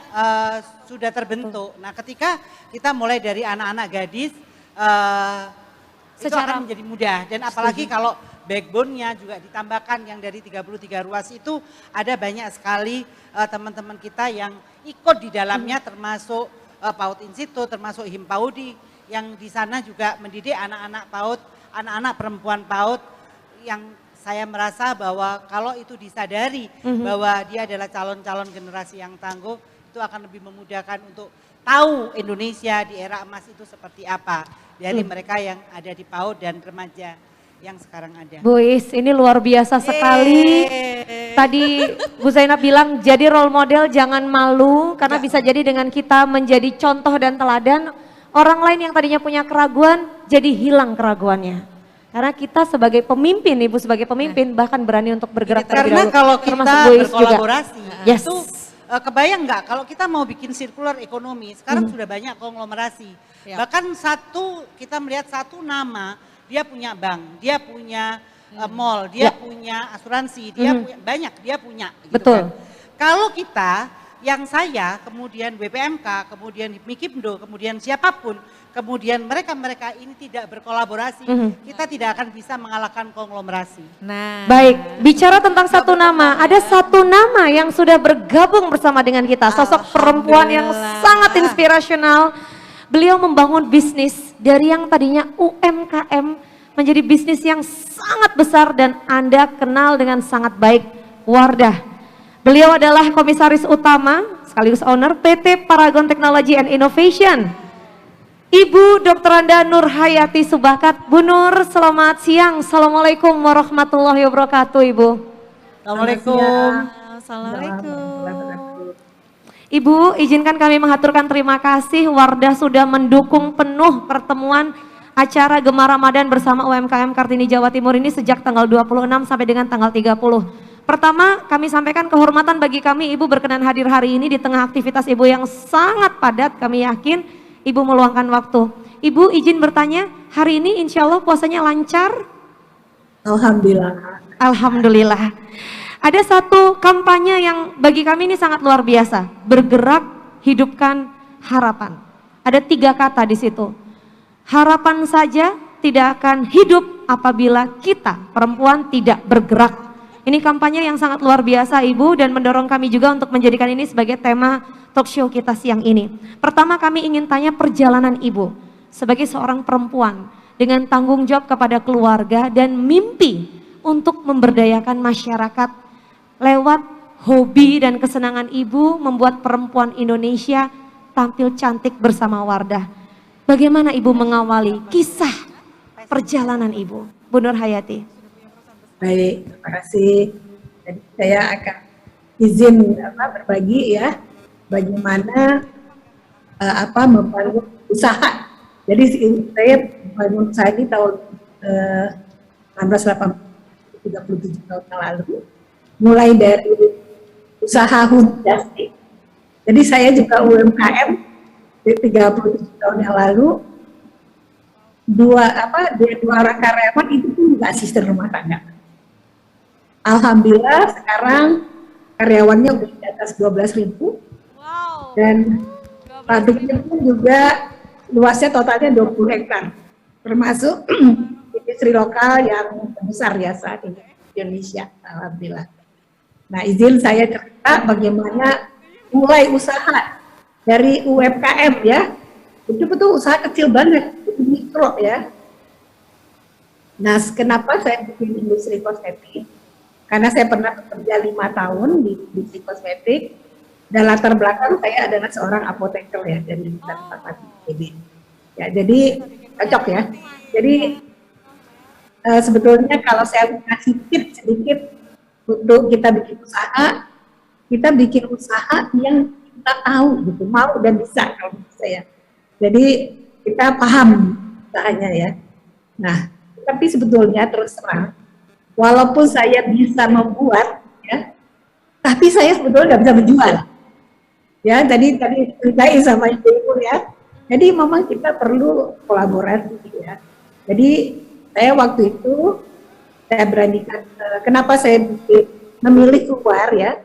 sudah terbentuk. Nah ketika kita mulai dari anak-anak gadis, itu akan menjadi mudah. Dan apalagi kalau backbone-nya juga ditambahkan yang dari 33 ruas itu ada banyak sekali teman-teman kita yang ikut di dalamnya termasuk PAUD Institute, termasuk Himpaudi yang di sana juga mendidik anak-anak PAUD, anak-anak perempuan PAUD yang saya merasa bahwa kalau itu disadari bahwa dia adalah calon-calon generasi yang tangguh, itu akan lebih memudahkan untuk tahu Indonesia di era emas itu seperti apa dari mereka yang ada di PAUD dan remaja yang sekarang ada. Bu Is, ini luar biasa sekali. Tadi Bu Zainab bilang jadi role model jangan malu karena bisa jadi dengan kita menjadi contoh dan teladan, orang lain yang tadinya punya keraguan jadi hilang keraguannya. Karena kita sebagai pemimpin, Ibu sebagai pemimpin bahkan berani untuk bergerak terlebih dahulu. Karena kalau kita berkolaborasi, itu kebayang nggak kalau kita mau bikin circular ekonomi, sekarang sudah banyak konglomerasi. Bahkan kita melihat satu nama, dia punya bank, dia punya mall, dia punya asuransi, dia punya banyak, dia punya. Gitu. Betul. Kan. Kalau kita, yang saya, kemudian BPMK, kemudian Mikipndo, kemudian siapapun, kemudian mereka-mereka ini tidak berkolaborasi, kita tidak akan bisa mengalahkan konglomerasi. Nah, baik, bicara tentang satu nama, ada satu nama yang sudah bergabung bersama dengan kita, sosok perempuan yang sangat inspirasional. Beliau membangun bisnis dari yang tadinya UMKM menjadi bisnis yang sangat besar dan Anda kenal dengan sangat baik, Wardah. Beliau adalah komisaris utama sekaligus owner PT Paragon Technology and Innovation. Ibu Dr. Anda Nur Hayati Subakat. Bu Nur, selamat siang. Assalamualaikum warahmatullahi wabarakatuh, Ibu. Assalamualaikum. Assalamualaikum. Ibu, izinkan kami mengaturkan terima kasih. Wardah sudah mendukung penuh pertemuan acara Gemar Ramadan bersama UMKM Kartini Jawa Timur ini sejak tanggal 26 sampai dengan tanggal 30. Pertama, kami sampaikan kehormatan bagi kami Ibu berkenan hadir hari ini di tengah aktivitas Ibu yang sangat padat. Kami yakin Ibu meluangkan waktu. Ibu izin bertanya, hari ini insya Allah puasanya lancar? Alhamdulillah. Alhamdulillah. Ada satu kampanye yang bagi kami ini sangat luar biasa. Bergerak, hidupkan harapan. Ada 3 kata di situ. Harapan saja tidak akan hidup apabila kita perempuan tidak bergerak. Ini kampanye yang sangat luar biasa Ibu dan mendorong kami juga untuk menjadikan ini sebagai tema talk show kita siang ini. Pertama kami ingin tanya perjalanan Ibu sebagai seorang perempuan dengan tanggung jawab kepada keluarga dan mimpi untuk memberdayakan masyarakat lewat hobi dan kesenangan Ibu membuat perempuan Indonesia tampil cantik bersama Wardah. Bagaimana Ibu mengawali kisah perjalanan Ibu? Bu Nur Hayati. Baik, terima kasih. Jadi saya akan izin berbagi ya bagaimana membangun usaha. Jadi saya membangun usaha ini tahun 1987 tahun yang lalu. Mulai dari usaha industri. Jadi saya juga UMKM di 37 tahun yang lalu. Dua orang karyawan itu pun juga asisten rumah tangga. Alhamdulillah sekarang karyawannya udah di atas 12.000. Wow. Dan pabriknya pun juga luasnya totalnya 20 hektar. Termasuk industri lokal yang besar ya saat ini di Indonesia. Alhamdulillah. Nah, izin saya cerita bagaimana mulai usaha dari UMKM ya. Itu betul usaha kecil banget, itu mikro ya. Nah, kenapa saya bikin industri kosmetik? Karena saya pernah bekerja 5 tahun di industri kosmetik dan latar belakang saya adalah seorang apoteker ya dari Farmasi ITB. Ya, jadi cocok ya. Jadi sebetulnya kalau saya kasih tips sedikit untuk kita bikin usaha yang kita tahu gitu, mau dan bisa kalau bisa ya. Jadi kita paham usahanya ya. Nah, tapi sebetulnya terus terang, walaupun saya bisa membuat ya, tapi saya sebetulnya nggak bisa menjual. Ya, tadi ceritain sama ibu ya. Jadi memang kita perlu kolaborasi ya. Jadi saya waktu itu saya beranikan, kenapa saya memilih keluar ya,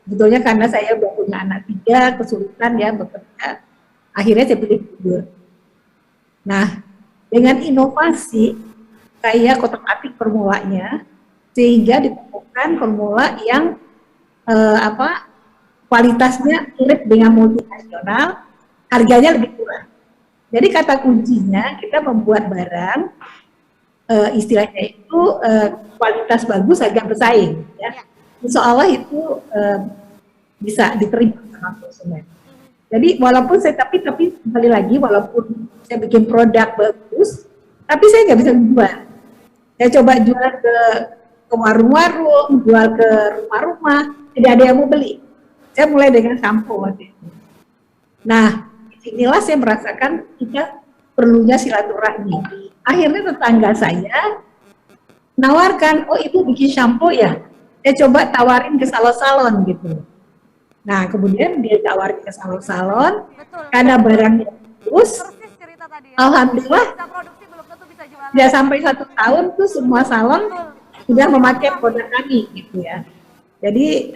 sebetulnya karena saya udah punya anak 3, kesulitan ya bekerja, akhirnya saya pilih tidur. Nah, dengan inovasi, saya kotak-atik formulanya, sehingga ditemukan formula yang kualitasnya mirip dengan multinasional, harganya lebih murah. Jadi kata kuncinya kita membuat barang, istilahnya itu kualitas bagus harga bersaing ya. Insya Allah itu bisa diterima sama konsumen. Jadi walaupun saya tapi kembali lagi walaupun saya bikin produk bagus, tapi saya nggak bisa jual. Saya coba jual ke warung-warung, jual ke rumah-rumah, tidak ada yang mau beli. Saya mulai dengan sampo waktu itu. Nah, inilah saya merasakan kita perlunya silaturahmi. Akhirnya tetangga saya nawarkan, oh ibu bikin shampoo ya, saya coba tawarin ke salon-salon gitu. Nah kemudian dia tawarin ke salon-salon, karena barangnya bagus, alhamdulillah, ya sampai 1 tahun tuh semua salon sudah memakai produk kami gitu ya. Jadi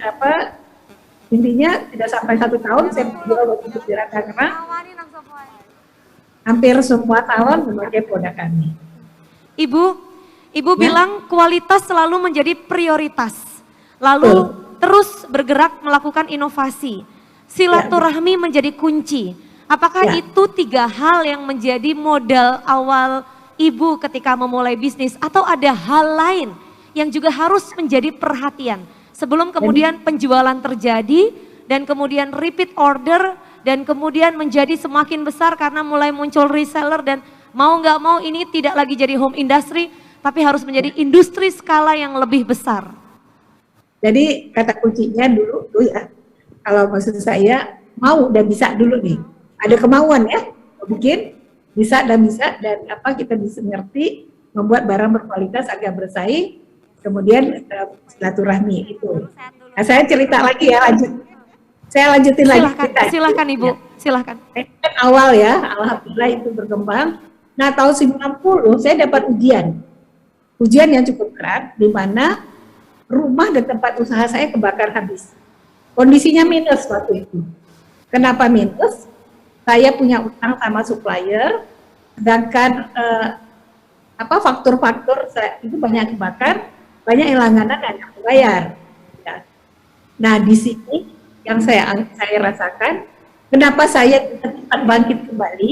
intinya tidak sampai 1 tahun saya jual waktu itu di Tangerang, hampir semua salon memakai produk kami. Ibu bilang kualitas selalu menjadi prioritas. Lalu terus bergerak melakukan inovasi. Silaturahmi menjadi kunci. Apakah itu 3 hal yang menjadi modal awal Ibu ketika memulai bisnis atau ada hal lain yang juga harus menjadi perhatian sebelum kemudian penjualan terjadi dan kemudian repeat order dan kemudian menjadi semakin besar karena mulai muncul reseller dan mau nggak mau ini tidak lagi jadi home industry tapi harus menjadi industri skala yang lebih besar. Jadi kata kuncinya dulu ya, kalau maksud saya mau dan bisa dulu nih. Ada kemauan ya, bikin bisa dan apa kita bisa ngerti membuat barang berkualitas agar bersaing, kemudian silaturahmi itu. Nah, saya cerita lagi ya, saya lanjutin lagi cerita. Silakan Ibu, silakan. Kan awal ya, alhamdulillah itu berkembang. Nah, tahun 90 saya dapat ujian yang cukup berat, di mana rumah dan tempat usaha saya kebakar habis. Kondisinya minus waktu itu. Kenapa minus? Saya punya utang sama supplier, sedangkan faktur-faktur itu banyak kebakar, banyak yang langganan dan yang bayar. Ya. Nah, di sini yang saya rasakan, kenapa saya cepat bangkit kembali?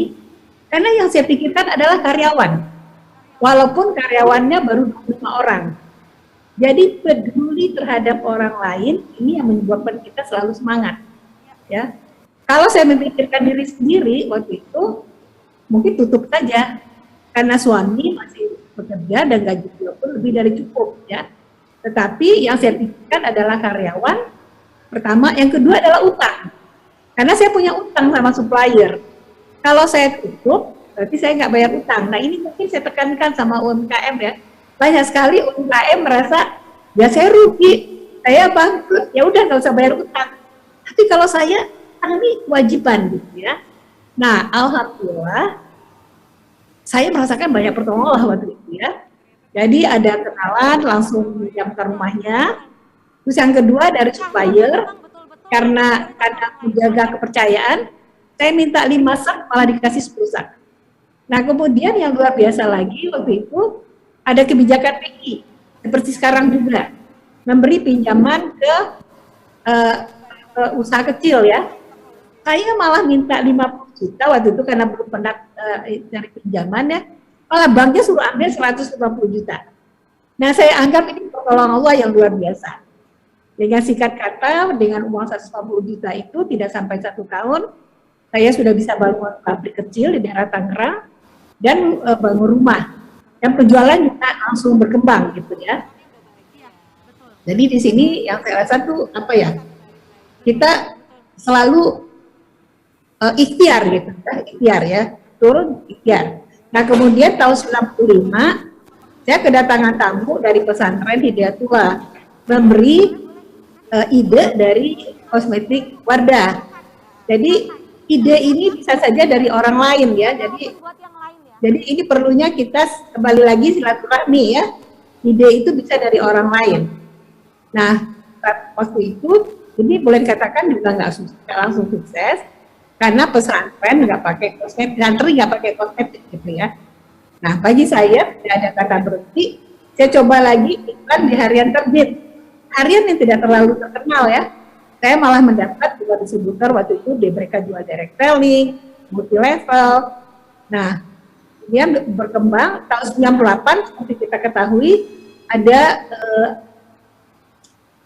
Karena yang saya pikirkan adalah karyawan. Walaupun karyawannya baru 25 orang. Jadi peduli terhadap orang lain, ini yang menyebabkan kita selalu semangat. Ya. Kalau saya memikirkan diri sendiri waktu itu, mungkin tutup saja. Karena suami masih bekerja dan gaji beliau pun lebih dari cukup. Ya. Tetapi yang saya pikirkan adalah karyawan, pertama. Yang kedua adalah utang. Karena saya punya utang sama supplier. Kalau saya tutup, berarti saya nggak bayar utang. Nah ini mungkin saya tekankan sama UMKM ya. Banyak sekali UMKM merasa, ya saya rugi, saya bangkrut, ya udah nggak usah bayar utang. Tapi kalau saya, ini kewajiban gitu ya. Nah alhamdulillah, saya merasakan banyak pertolongan waktu itu ya. Jadi ada kenalan, langsung pinjam ke rumahnya. Terus yang kedua dari supplier, karena menjaga kepercayaan, saya minta 5 sak malah dikasih 10 sak. Nah kemudian yang luar biasa lagi waktu itu ada kebijakan PI seperti sekarang juga memberi pinjaman ke usaha kecil ya. Saya malah minta 50 juta waktu itu karena belum pernah cari pinjaman ya. Malah banknya suruh ambil 150 juta. Nah saya anggap ini pertolongan Allah yang luar biasa. Dengan singkat kata, dengan uang 150 juta itu tidak sampai 1 tahun, saya sudah bisa bangun pabrik kecil di daerah Tangerang dan bangun rumah. Dan penjualan juga langsung berkembang gitu ya. Jadi di sini yang saya rasa tuh apa ya? Kita selalu ikhtiar gitu, ikhtiar ya, turun ikhtiar. Nah kemudian tahun 95 saya kedatangan tamu dari pesantren Hidayatul memberi ide dari kosmetik Wardah. Jadi ide ini bisa saja dari orang lain ya. Jadi ini perlunya kita kembali lagi silaturahmi ya. Ide itu bisa dari orang lain. Nah waktu itu ini boleh dikatakan juga nggak langsung sukses karena pesantren nggak pakai kosmetik, santri nggak pakai kosmetik gitu ya. Nah bagi saya tidak ada kata berhenti. Saya coba lagi iklan di harian terbit. Harian yang tidak terlalu terkenal ya. Saya malah mendapat 2 distributor waktu itu, mereka jual direct selling, multi level. Nah, kemudian berkembang tahun 98 seperti kita ketahui ada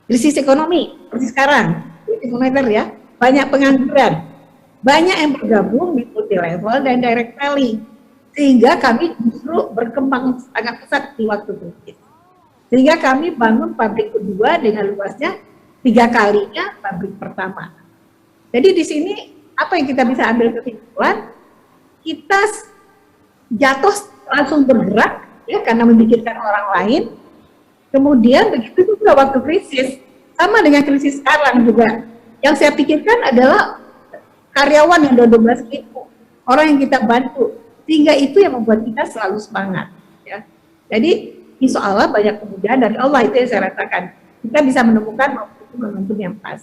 krisis ekonomi seperti sekarang, krisis moneter ya, banyak pengangguran, banyak yang bergabung di multi level dan direct selling, sehingga kami justru berkembang sangat pesat di waktu itu. Sehingga kami bangun pabrik kedua dengan luasnya 3 kalinya pabrik pertama. Jadi di sini apa yang kita bisa ambil kesimpulan? Kita jatuh langsung bergerak ya karena memikirkan orang lain. Kemudian begitu juga waktu krisis, sama dengan krisis sekarang juga. Yang saya pikirkan adalah karyawan yang 12.000, orang yang kita bantu, sehingga itu yang membuat kita selalu semangat. Ya. Jadi insya Allah banyak kemudahan dari Allah, itu yang saya rasakan. Kita bisa menemukan momentum yang pas.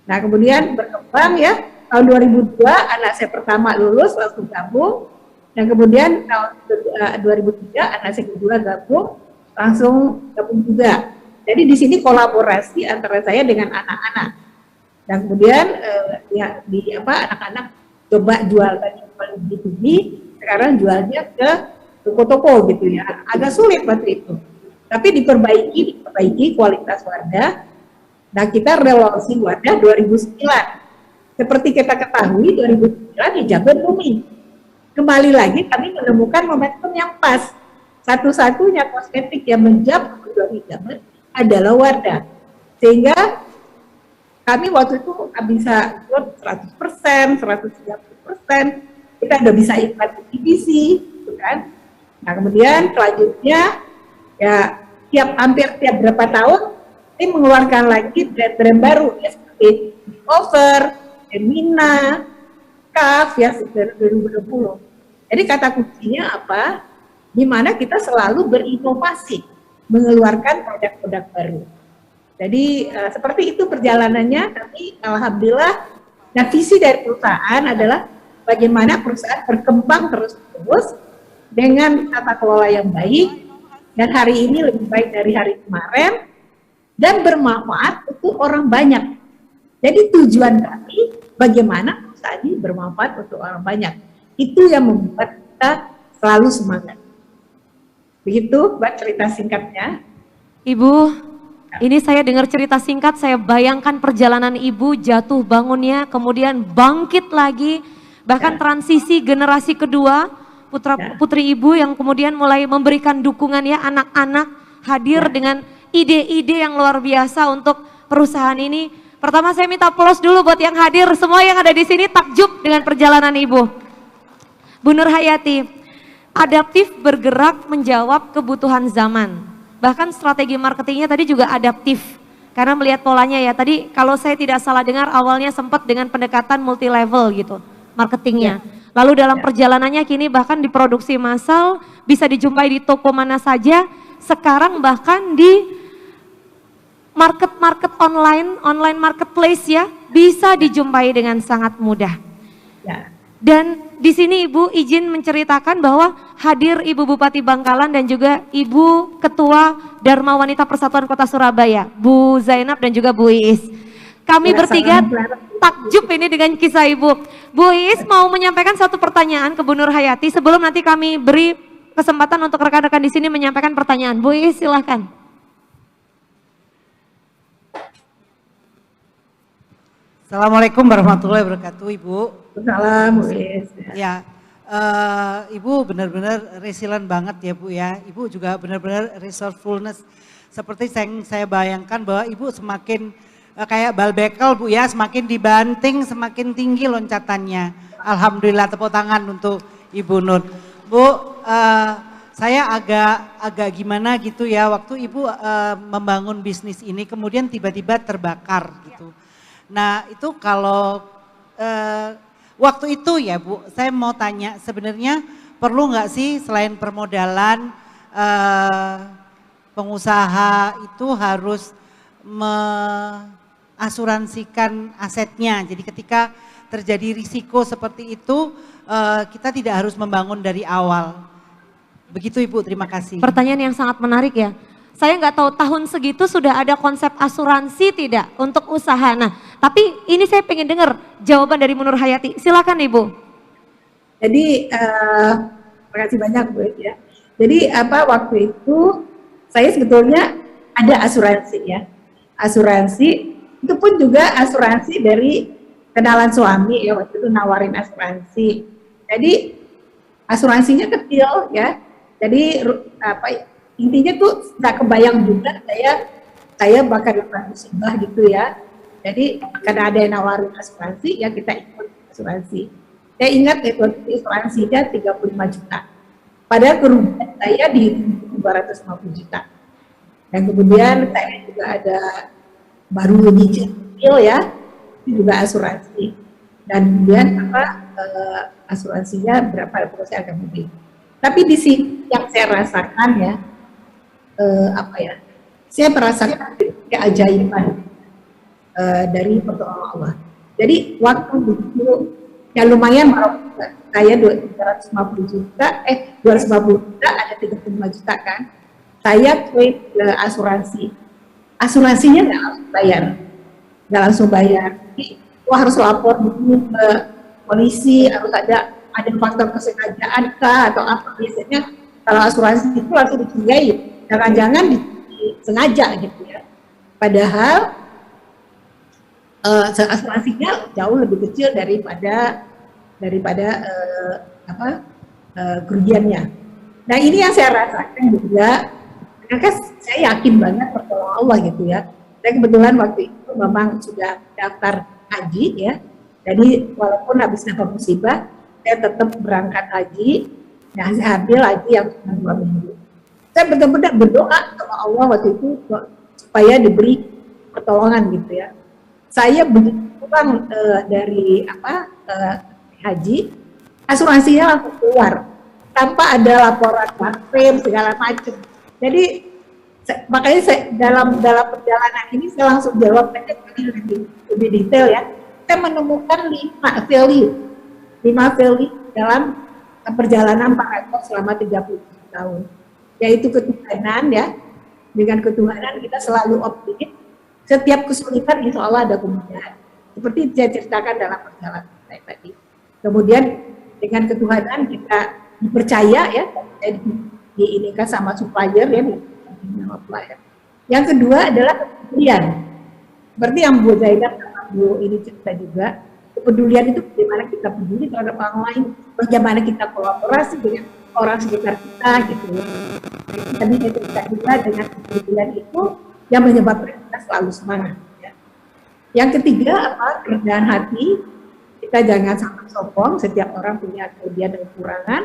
Nah kemudian berkembang ya, tahun 2002 anak saya pertama lulus langsung gabung, dan kemudian tahun 2003 anak saya kedua gabung, langsung gabung juga. Jadi di sini kolaborasi antara saya dengan anak-anak. Dan kemudian anak-anak coba jual tadi B2B, sekarang jualnya ke toko-toko gitu ya, agak sulit waktu itu. Tapi diperbaiki kualitas Wardah. Nah kita relasi Wardah 2009. Seperti kita ketahui 2009 Hijabah booming. Kembali lagi kami menemukan momentum yang pas. Satu-satunya kosmetik yang menjamur hijabah adalah Wardah. Sehingga kami waktu itu nggak bisa upload 100%, 130%, kita udah bisa iklan di TVC, gitu kan. Nah kemudian selanjutnya ya hampir tiap berapa tahun ini mengeluarkan lagi brand-brand baru ya seperti Over, Emina, Kaf ya sejak 2020. Jadi kata kuncinya apa? Di mana kita selalu berinovasi, mengeluarkan produk-produk baru. Jadi seperti itu perjalanannya, tapi alhamdulillah, nah visi dari perusahaan adalah bagaimana perusahaan berkembang terus-menerus dengan tata kelola yang baik, dan hari ini lebih baik dari hari kemarin, dan bermanfaat untuk orang banyak. Jadi tujuan kami, bagaimana perusahaan ini bermanfaat untuk orang banyak. Itu yang membuat kita selalu semangat. Begitu, Mbak, cerita singkatnya. Ibu, ini saya dengar cerita singkat, saya bayangkan perjalanan Ibu jatuh bangunnya, kemudian bangkit lagi, bahkan transisi generasi kedua, putra-putri Ibu yang kemudian mulai memberikan dukungan ya, anak-anak hadir dengan ide-ide yang luar biasa untuk perusahaan ini. Pertama saya minta aplaus dulu buat yang hadir, semua yang ada di sini takjub dengan perjalanan Ibu. Bu Nur Hayati, adaptif bergerak menjawab kebutuhan zaman. Bahkan strategi marketingnya tadi juga adaptif. Karena melihat polanya ya, tadi kalau saya tidak salah dengar awalnya sempat dengan pendekatan multi level gitu, marketingnya. Lalu dalam perjalanannya kini bahkan diproduksi massal, bisa dijumpai di toko mana saja. Sekarang bahkan di market online marketplace ya, bisa dijumpai dengan sangat mudah. Dan di sini Ibu izin menceritakan bahwa hadir Ibu Bupati Bangkalan dan juga Ibu Ketua Dharma Wanita Persatuan Kota Surabaya, Bu Zainab dan juga Bu Iis. Kami bertiga takjub ini dengan kisah Ibu. Bu Iis mau menyampaikan satu pertanyaan ke Bu Nur Hayati sebelum nanti kami beri kesempatan untuk rekan-rekan di sini menyampaikan pertanyaan. Bu Iis silahkan. Assalamualaikum warahmatullahi wabarakatuh, Ibu. Assalamualaikum. Ya, Ibu benar-benar resilient banget ya Bu ya. Ibu juga benar-benar resourcefulness. Seperti saya bayangkan bahwa Ibu semakin kayak bal bekel Bu ya, semakin dibanting semakin tinggi loncatannya. Alhamdulillah, tepuk tangan untuk Ibu Nur. Bu, saya agak gimana gitu ya, waktu Ibu membangun bisnis ini kemudian tiba-tiba terbakar gitu. Nah itu kalau waktu itu ya Bu, saya mau tanya sebenarnya perlu nggak sih selain permodalan pengusaha itu harus mengasuransikan asetnya. Jadi ketika terjadi risiko seperti itu kita tidak harus membangun dari awal. Begitu Ibu, terima kasih. Pertanyaan yang sangat menarik ya. Saya nggak tahu tahun segitu sudah ada konsep asuransi tidak untuk usaha. Nah, tapi ini saya pengen dengar jawaban dari Bu Nur Hayati. Silakan Ibu. Jadi terima kasih banyak Bu ya. Jadi waktu itu saya sebetulnya ada asuransi ya. Asuransi itu pun juga asuransi dari kenalan suami ya, waktu itu nawarin asuransi. Jadi asuransinya kecil ya. Jadi intinya tuh nggak kebayang juga saya bakal dapat musibah gitu ya. Jadi karena ada yang nawarin asuransi ya kita ikut asuransi. Saya ingat itu asuransinya 35 juta. Padahal kerugian saya di 250 juta. Dan kemudian saya juga ada baru nyicil ya, itu juga asuransi. Dan kemudian asuransinya berapa saya akan beli. Tapi di sini yang saya rasakan ya, saya merasakan keajaiban dari pertolongan Allah. Jadi waktu itu ya lumayan saya 250 juta, 250 juta ada 35 juta kan. Saya claim ke asuransi. Asuransinya nggak langsung bayar. Jadi, harus lapor dulu ke polisi, harus ada faktor kesengajaan kah atau apa. Biasanya kalau asuransi itu langsung dicurigai, jangan-jangan disengaja gitu ya. Padahal asuransinya jauh lebih kecil daripada kerugiannya. Nah ini yang saya rasakan juga, karena saya yakin banget pertolongan Allah gitu ya. Saya kebetulan waktu itu memang sudah daftar haji ya. Jadi walaupun habis dapat musibah, saya tetap berangkat haji. Nah, saya ambil haji yang cuma 2 minggu. Saya benar-benar berdoa sama Allah waktu itu supaya diberi pertolongan gitu ya. Saya begitu pulang dari haji, asuransinya langsung keluar tanpa ada laporan klaim segala macam. Jadi makanya saya, dalam perjalanan ini saya langsung jawab lebih detail ya. Saya menemukan 5 value dalam perjalanan Pak Rektor selama 30 tahun, yaitu ketuhanan ya. Dengan ketuhanan kita selalu optimis. Setiap kesulitan insya Allah ada kemudahan. Seperti saya ceritakan dalam perjalanan saya tadi. Kemudian dengan ketuhanan kita dipercaya ya, diinikan sama supplier ya, supplier. Yang kedua adalah kepedulian. Seperti yang Bu Zainab sama Bu ini cerita juga, kepedulian itu bagaimana kita peduli terhadap orang lain, bagaimana kita kolaborasi dengan orang sekitar kita gitu. Tadi saya cerita juga dengan kepedulian itu yang menyebabkan kita selalu semangat. Ya. Yang ketiga apa? Kerendahan hati. Kita jangan sampai sombong. Setiap orang punya kelebihan dan kekurangan.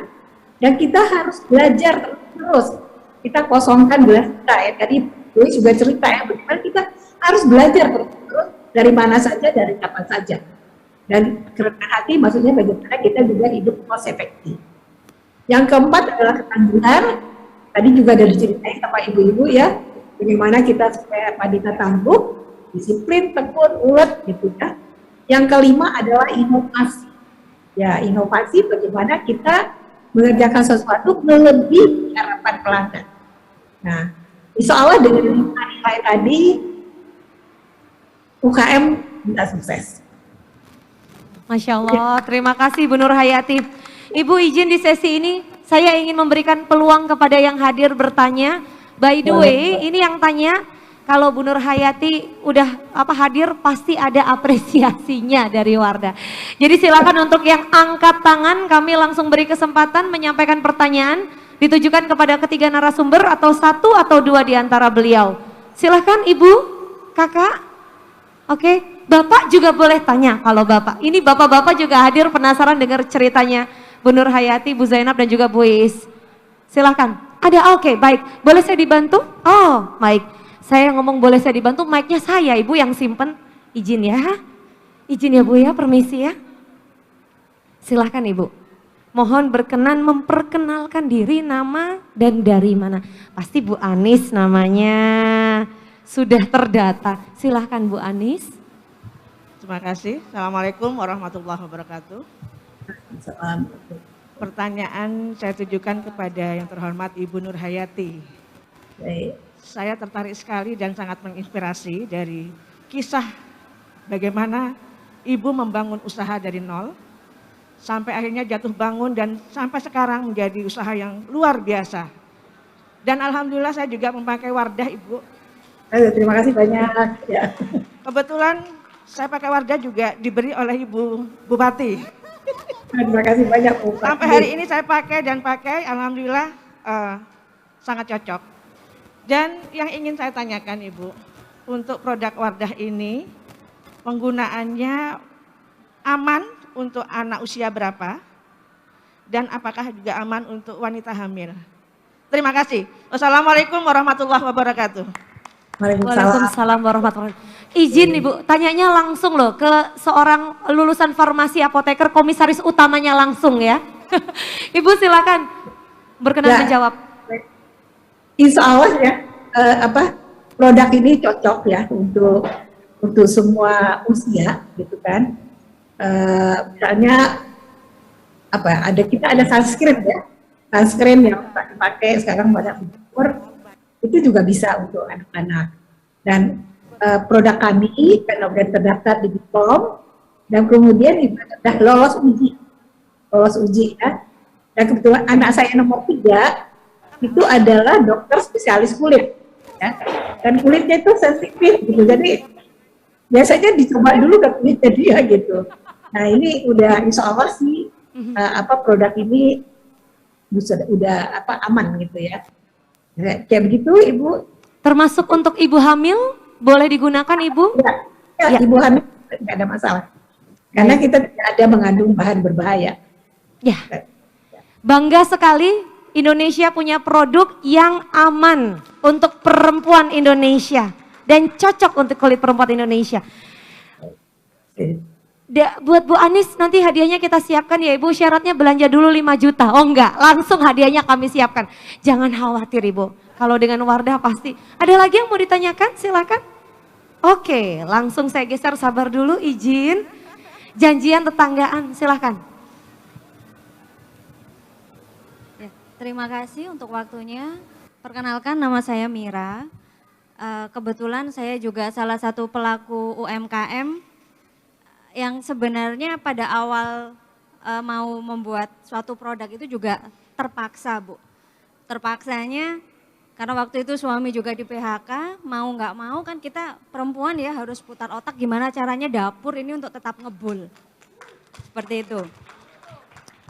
Dan kita harus belajar terus. Kita kosongkan gelas kita ya. Tadi Dewi juga cerita ya, bagaimana kita harus belajar terus dari mana saja, dari kapan saja. Dan kerendahan hati maksudnya bagaimana kita juga hidup cost efektif. Yang keempat adalah ketangguhan. Tadi juga ada diceritain sama ibu-ibu ya, bagaimana kita supaya kita tangguh, disiplin, tekun, ulet gitu ya. Yang kelima adalah inovasi. Ya, inovasi bagaimana kita mengerjakan sesuatu melebihi harapan pelanggan. Nah, insya Allah dengan nilai tadi UKM bisa sukses. Masya Allah, terima kasih Bu Nur Hayati. Ibu izin di sesi ini saya ingin memberikan peluang kepada yang hadir bertanya. By the way, ini yang tanya, kalau Bu Nur Hayati udah hadir pasti ada apresiasinya dari Wardah. Jadi silakan untuk yang angkat tangan, kami langsung beri kesempatan menyampaikan pertanyaan ditujukan kepada ketiga narasumber atau 1 atau 2 di antara beliau. Silakan Ibu, Kakak. Oke, Bapak juga boleh tanya kalau Bapak. Ini Bapak-bapak juga hadir penasaran dengar ceritanya Bu Nur Hayati, Bu Zainab dan juga Bu Iis. Silakan. Ada, oke, baik. Boleh saya dibantu? Oh, baik. Saya ngomong boleh saya dibantu, mic-nya saya, Ibu yang simpen. Izin ya. Izin ya Bu ya, permisi ya. Silahkan Ibu. Mohon berkenan memperkenalkan diri, nama dan dari mana. Pasti Bu Anis namanya. Sudah terdata. Silahkan Bu Anis. Terima kasih. Assalamualaikum warahmatullahi wabarakatuh. Pertanyaan saya tujukan kepada yang terhormat Ibu Nur Hayati. Baik. Saya tertarik sekali dan sangat menginspirasi dari kisah bagaimana Ibu membangun usaha dari nol sampai akhirnya jatuh bangun dan sampai sekarang menjadi usaha yang luar biasa. Dan alhamdulillah saya juga memakai Wardah Ibu. Terima kasih banyak. Ya. Kebetulan saya pakai Wardah juga diberi oleh Ibu Bupati. Terima kasih banyak Bu. Sampai hari ini saya pakai dan pakai, alhamdulillah sangat cocok. Dan yang ingin saya tanyakan Ibu, untuk produk Wardah ini penggunaannya aman untuk anak usia berapa? Dan apakah juga aman untuk wanita hamil? Terima kasih. Wassalamualaikum warahmatullahi wabarakatuh. Waalaikumsalam warahmatullahi wabarakatuh. Izin Ibu, tanyanya langsung loh ke seorang lulusan farmasi apoteker, komisaris utamanya langsung ya. Ibu silakan berkenan menjawab. Insya Allah ya, produk ini cocok ya untuk semua usia gitu kan. Misalnya kita ada sunscreen ya, sunscreen yang dipakai sekarang banyak umur, itu juga bisa untuk anak-anak. Dan produk kami karena sudah terdaftar di BPOM dan kemudian sudah lolos uji ya. Dan kebetulan anak saya nomor 3 itu adalah dokter spesialis kulit ya. Dan kulitnya itu sensitif gitu, jadi biasanya dicoba dulu ke kulitnya dia gitu. Nah ini udah insya Allah sih produk ini udah aman gitu ya. Kayak begitu Ibu. Termasuk untuk ibu hamil? boleh digunakan Ibu? Ya, ibu hamil tidak ada masalah. Karena kita tidak ada mengandung bahan berbahaya. Ya. Bangga sekali Indonesia punya produk yang aman untuk perempuan Indonesia dan cocok untuk kulit perempuan Indonesia. Buat Bu Anis nanti hadiahnya kita siapkan ya Ibu, syaratnya belanja dulu 5 juta. Oh enggak, langsung hadiahnya kami siapkan. Jangan khawatir Ibu, kalau dengan Wardah pasti. Ada lagi yang mau ditanyakan? Silakan. Oke, langsung saya geser, sabar dulu, izin. Janjian tetanggaan, silakan. Terima kasih untuk waktunya. Perkenalkan, nama saya Mira. Kebetulan saya juga salah satu pelaku UMKM yang sebenarnya pada awal mau membuat suatu produk itu juga terpaksa, Bu. Terpaksanya karena waktu itu suami juga di PHK, mau nggak mau kan kita perempuan ya harus putar otak gimana caranya dapur ini untuk tetap ngebul. Seperti itu.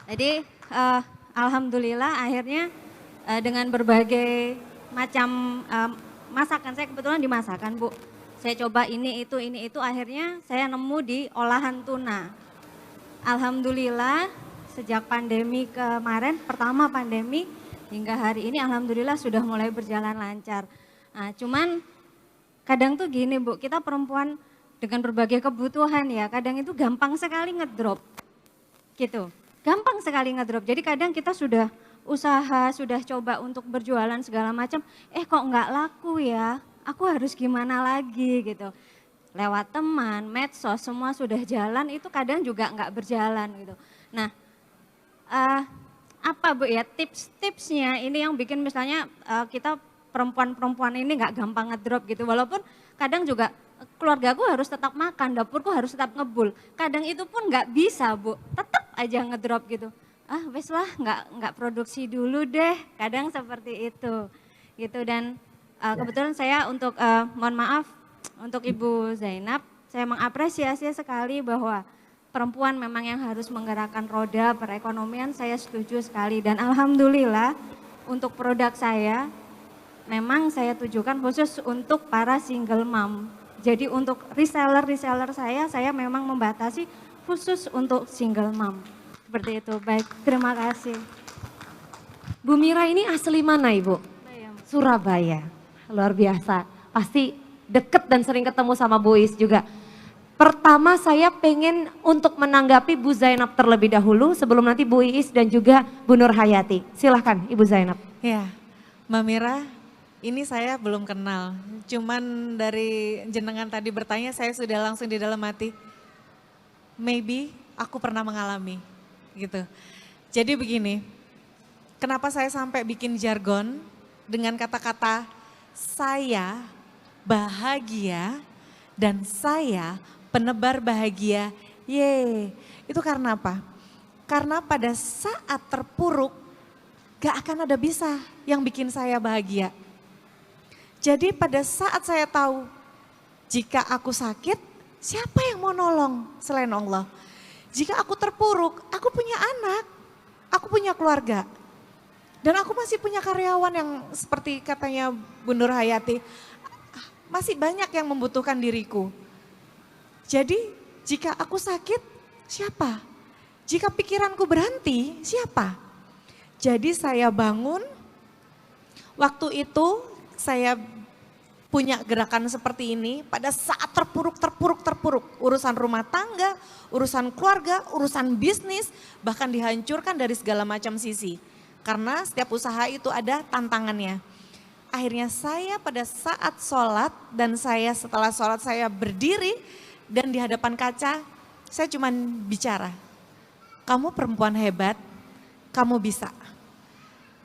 Jadi alhamdulillah akhirnya dengan berbagai macam masakan, saya kebetulan di masakan Bu. Saya coba ini itu, akhirnya saya nemu di olahan tuna. Alhamdulillah sejak pandemi kemarin, pertama pandemi hingga hari ini alhamdulillah sudah mulai berjalan lancar. Nah, cuman kadang tuh gini Bu, kita perempuan dengan berbagai kebutuhan ya, kadang itu gampang sekali ngedrop gitu. Gampang sekali ngedrop. Jadi kadang kita sudah usaha, sudah coba untuk berjualan segala macam, kok nggak laku ya, aku harus gimana lagi gitu. Lewat teman, medsos, semua sudah jalan, itu kadang juga nggak berjalan gitu. Nah, apa Bu ya tips-tipsnya ini yang bikin misalnya kita perempuan-perempuan ini nggak gampang ngedrop gitu. Walaupun kadang juga keluargaku harus tetap makan, dapurku harus tetap ngebul. Kadang itu pun nggak bisa Bu, tetap aja ngedrop gitu. Wes lah nggak produksi dulu deh, kadang seperti itu gitu. Dan kebetulan saya untuk mohon maaf untuk Ibu Zainab, saya mengapresiasi sekali bahwa perempuan memang yang harus menggerakkan roda perekonomian, saya setuju sekali. Dan alhamdulillah untuk produk saya memang saya tujukan khusus untuk para single mom. Jadi untuk reseller saya memang membatasi khusus untuk single mom. Seperti itu. Baik, terima kasih. Bu Mira ini asli mana Ibu? Surabaya. Luar biasa. Pasti deket dan sering ketemu sama Bu Is juga. Pertama saya pengen untuk menanggapi Bu Zainab terlebih dahulu sebelum nanti Bu Iis dan juga Bu Nur Hayati. Silahkan Ibu Zainab. Ya, Mbak Mira, ini saya belum kenal. Cuman dari jenengan tadi bertanya saya sudah langsung di dalam hati. Maybe aku pernah mengalami gitu. Jadi begini, kenapa saya sampai bikin jargon dengan kata-kata saya bahagia dan saya penebar bahagia, itu karena apa? Karena pada saat terpuruk gak akan ada bisa yang bikin saya bahagia. Jadi pada saat saya tahu jika aku sakit, siapa yang mau nolong selain Allah? Jika aku terpuruk, aku punya anak, aku punya keluarga. Dan aku masih punya karyawan yang seperti katanya Bu Nur Hayati, masih banyak yang membutuhkan diriku. Jadi jika aku sakit, siapa? Jika pikiranku berhenti, siapa? Jadi saya bangun, waktu itu saya punya gerakan seperti ini pada saat terpuruk. Urusan rumah tangga, urusan keluarga, urusan bisnis, bahkan dihancurkan dari segala macam sisi. Karena setiap usaha itu ada tantangannya. Akhirnya saya pada saat sholat dan saya setelah sholat saya berdiri dan di hadapan kaca saya cuma bicara, kamu perempuan hebat, kamu bisa.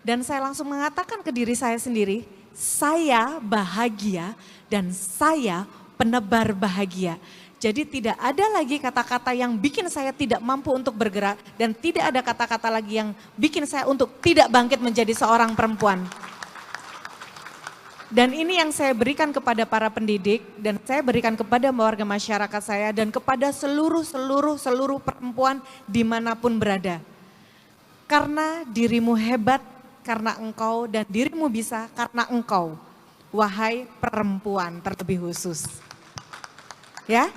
Dan saya langsung mengatakan ke diri saya sendiri, saya bahagia dan saya penebar bahagia. Jadi tidak ada lagi kata-kata yang bikin saya tidak mampu untuk bergerak dan tidak ada kata-kata lagi yang bikin saya untuk tidak bangkit menjadi seorang perempuan. Dan ini yang saya berikan kepada para pendidik dan saya berikan kepada warga masyarakat saya dan kepada seluruh perempuan dimanapun berada. Karena dirimu hebat, karena engkau dan dirimu bisa karena engkau. wahai perempuan terlebih khusus. Ya,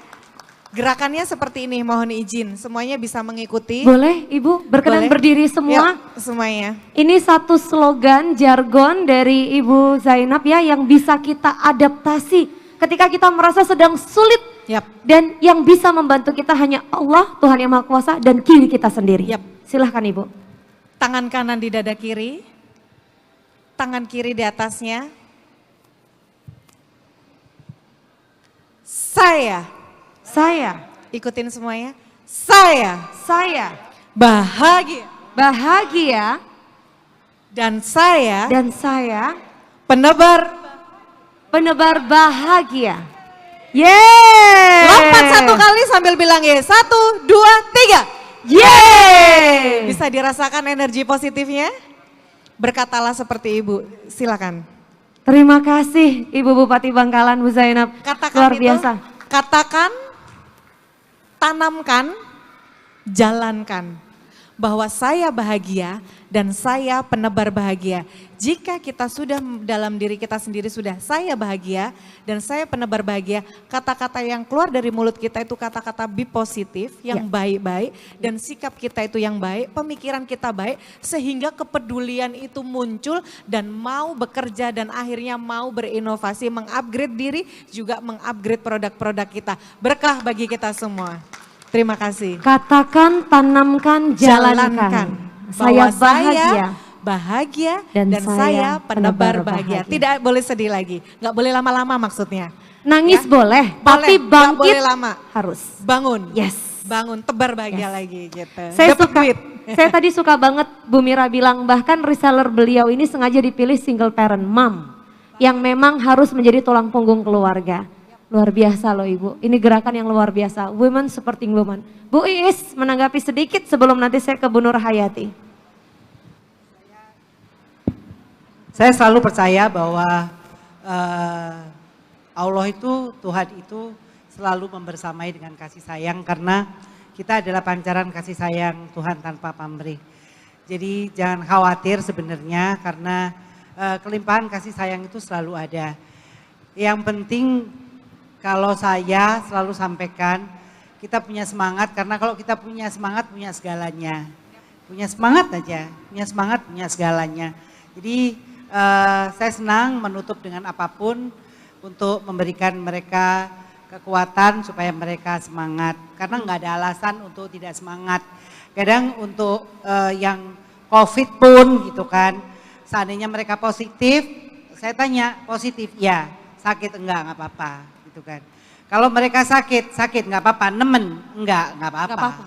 gerakannya seperti ini, mohon izin semuanya bisa mengikuti. Boleh Ibu, berkenan Boleh. berdiri semua. Yuk, semuanya. Ini satu slogan jargon dari Ibu Zainab ya yang bisa kita adaptasi ketika kita merasa sedang sulit. Yap. Dan yang bisa membantu kita hanya Allah, Tuhan yang Maha Kuasa dan kiri kita sendiri. Yap. Silahkan Ibu. Tangan kanan di dada kiri, tangan kiri di atasnya. Saya, ikutin semuanya. Saya bahagia dan saya penebar bahagia. Yeay! Lompat satu kali sambil bilang ye. 1, 2, 3. Yeay! Bisa dirasakan energi positifnya? Berkatalah seperti Ibu, silakan. Terima kasih Ibu Bupati Bangkalan, Bu Zainab. Luar biasa. Katakan, tanamkan, jalankan. Bahwa saya bahagia dan saya penebar bahagia. Jika kita sudah dalam diri kita sendiri sudah saya bahagia dan saya penebar bahagia, kata-kata yang keluar dari mulut kita itu kata-kata be positif, yang baik-baik dan sikap kita itu yang baik, pemikiran kita baik sehingga kepedulian itu muncul dan mau bekerja dan akhirnya mau berinovasi, mengupgrade diri juga mengupgrade produk-produk kita. Berkah bagi kita semua. Terima kasih. Katakan, tanamkan, jalankan. Saya bahagia dan saya penebar bahagia. Tidak boleh sedih lagi, nggak boleh lama-lama maksudnya. Nangis Ya? boleh, tapi bangkit boleh lama. harus. Bangun, Yes. bangun, tebar bahagia lagi gitu. Saya Dapat suka, duit. saya tadi suka banget Bu Mira bilang bahkan reseller beliau ini sengaja dipilih single parent mom yang memang harus menjadi tulang punggung keluarga. Luar biasa loh Ibu, ini gerakan yang luar biasa, women supporting women. Bu Iis menanggapi sedikit sebelum nanti saya ke Bu Nur Hayati. Saya selalu percaya bahwa Allah itu, Tuhan itu selalu membersamai dengan kasih sayang karena kita adalah pancaran kasih sayang Tuhan tanpa pamrih. Jadi jangan khawatir sebenarnya karena kelimpahan kasih sayang itu selalu ada. Yang penting kalau saya selalu sampaikan, kita punya semangat karena kalau kita punya semangat punya segalanya. Punya semangat aja, punya semangat punya segalanya. Jadi saya senang menutup dengan apapun untuk memberikan mereka kekuatan supaya mereka semangat. Karena nggak ada alasan untuk tidak semangat. Kadang untuk yang COVID pun gitu kan, seandainya mereka positif, saya tanya positif, ya sakit enggak apa-apa. Gitu kan. Kalau mereka sakit nggak apa-apa, nemen enggak apa-apa.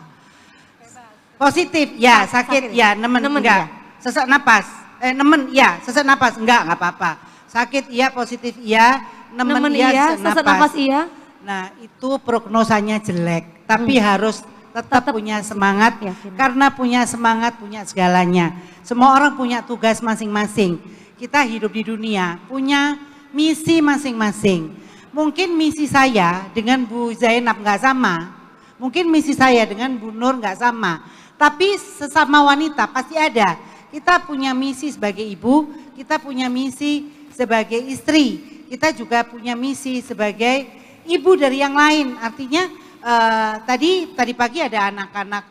Positif, ya sakit, ya nemen enggak. Sesak napas, nemen ya, sesak napas enggak apa-apa. Sakit iya, positif iya, nemen iya, sesak napas iya. Nah itu prognosanya jelek, tapi harus tetap punya semangat, karena punya semangat punya segalanya. Semua orang punya tugas masing-masing. Kita hidup di dunia punya misi masing-masing. Mungkin misi saya dengan Bu Zainab nggak sama, mungkin misi saya dengan Bu Nur nggak sama, tapi sesama wanita pasti ada. Kita punya misi sebagai ibu, kita punya misi sebagai istri, kita juga punya misi sebagai ibu dari yang lain. Artinya tadi pagi ada anak-anak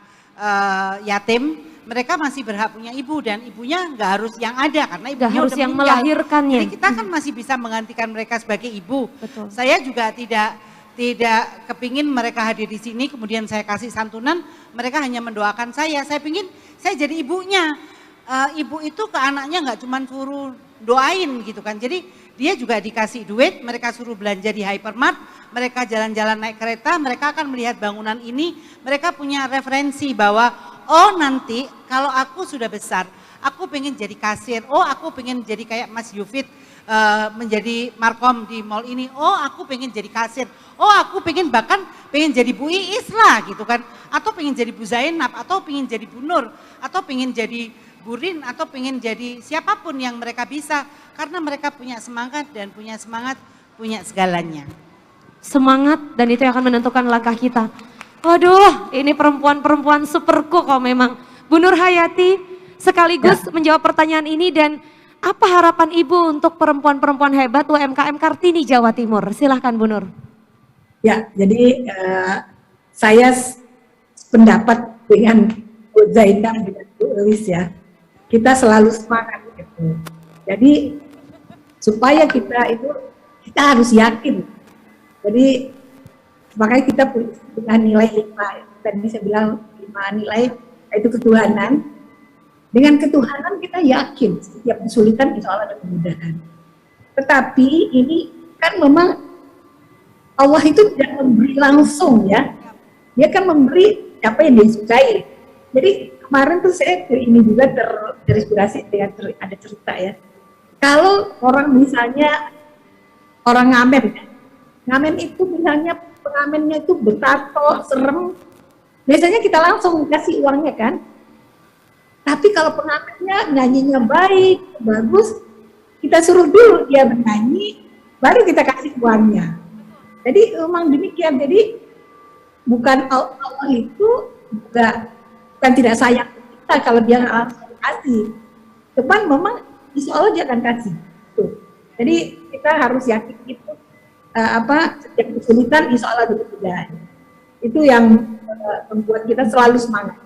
yatim. Mereka masih berhak punya ibu dan ibunya nggak harus yang ada karena ibunya harus udah yang meninggal. melahirkannya. Jadi kita kan masih bisa menggantikan mereka sebagai ibu. Betul. Saya juga tidak kepingin mereka hadir di sini kemudian saya kasih santunan, mereka hanya mendoakan saya. Saya pingin saya jadi ibunya. Ibu itu ke anaknya nggak cuma suruh doain gitu kan. Jadi dia juga dikasih duit, mereka suruh belanja di hypermart, mereka jalan-jalan naik kereta, mereka akan melihat bangunan ini, mereka punya referensi bahwa oh nanti kalau aku sudah besar, aku pengen jadi kasir, oh aku pengen jadi kayak Mas Yufid menjadi markom di mall ini, oh aku pengen jadi kasir, oh aku pengen bahkan pengen jadi Bu Iis lah gitu kan, atau pengen jadi Bu Zainab, atau pengen jadi Bu Nur, atau pengen jadi Bu Rin, atau pengen jadi siapapun yang mereka bisa, karena mereka punya semangat dan punya semangat punya segalanya. Semangat dan itu yang akan menentukan langkah kita. Waduh, ini perempuan-perempuan superku kok memang. Bu Nur Hayati sekaligus menjawab pertanyaan ini dan Apa harapan Ibu untuk perempuan-perempuan hebat UMKM Kartini Jawa Timur? Silahkan Bu Nur. Ya, jadi saya pendapat dengan Bu Zainab dan Bu Elis ya. Kita selalu semangat gitu. Jadi supaya kita harus yakin. Jadi makanya kita punya nilai 5. Tadi saya bilang 5 nilai, yaitu ketuhanan. Dengan ketuhanan kita yakin setiap kesulitan insya Allah ada kemudahan. Tetapi ini kan memang Allah itu tidak memberi langsung ya. Dia kan memberi apa yang dia sukai. Jadi kemarin tuh saya ini juga terinspirasi dengan ada cerita ya. Kalau orang misalnya orang ngamen ya. Ngamen itu misalnya pengamennya itu bertato, serem. Biasanya kita langsung kasih uangnya kan. Tapi kalau pengamennya nyanyinya baik, bagus, kita suruh dulu dia bernyanyi, baru kita kasih uangnya. Jadi memang demikian. Jadi bukan Allah itu bukan tidak sayang kita kalau dia langsung kasih. Cuman memang insya Allah dia akan kasih. Tuh. Jadi kita harus yakin itu setiap kesulitan insya Allah ada kemudahan. Itu yang membuat kita selalu semangat.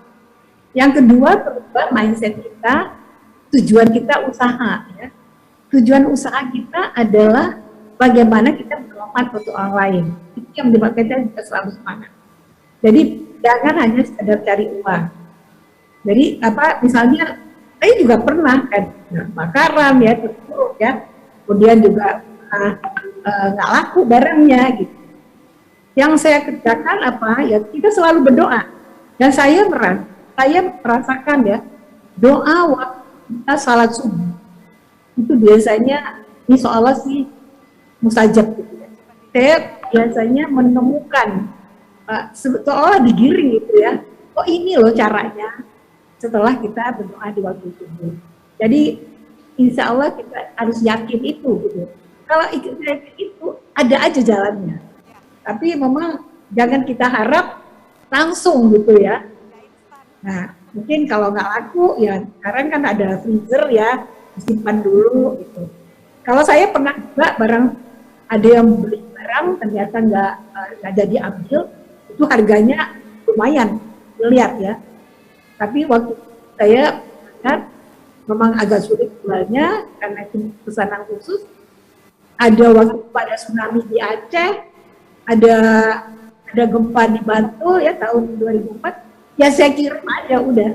Yang kedua, berubah mindset kita, tujuan kita usaha. Ya. Tujuan usaha kita adalah bagaimana kita bermanfaat untuk orang lain. Itu yang menyebabkan kita selalu semangat. Jadi jangan hanya sekedar cari uang. Jadi misalnya saya juga pernah kan bakaran ya, terpuruk ya, kemudian juga nggak laku barangnya gitu. Yang saya kerjakan ya kita selalu berdoa. Dan saya merasakan ya doa waktu kita salat subuh itu biasanya insya Allah sih mustajab gitu ya. Saya biasanya menemukan seolah digiring gitu ya. Oh ini loh caranya setelah kita berdoa di waktu subuh. Jadi insya Allah kita harus yakin itu gitu. Kalau yakin itu ada aja jalannya. Tapi memang jangan kita harap langsung gitu ya. Nah mungkin kalau nggak laku ya sekarang kan ada freezer ya, simpan dulu gitu. Kalau saya pernah juga ada yang beli barang ternyata nggak jadi ambil, itu harganya lumayan miliar ya. Tapi waktu saya kan memang agak sulit jualnya karena itu pesanan khusus. Ada waktu pada tsunami di Aceh, ada gempa di Bantul ya tahun 2004, ya saya kirim aja udah.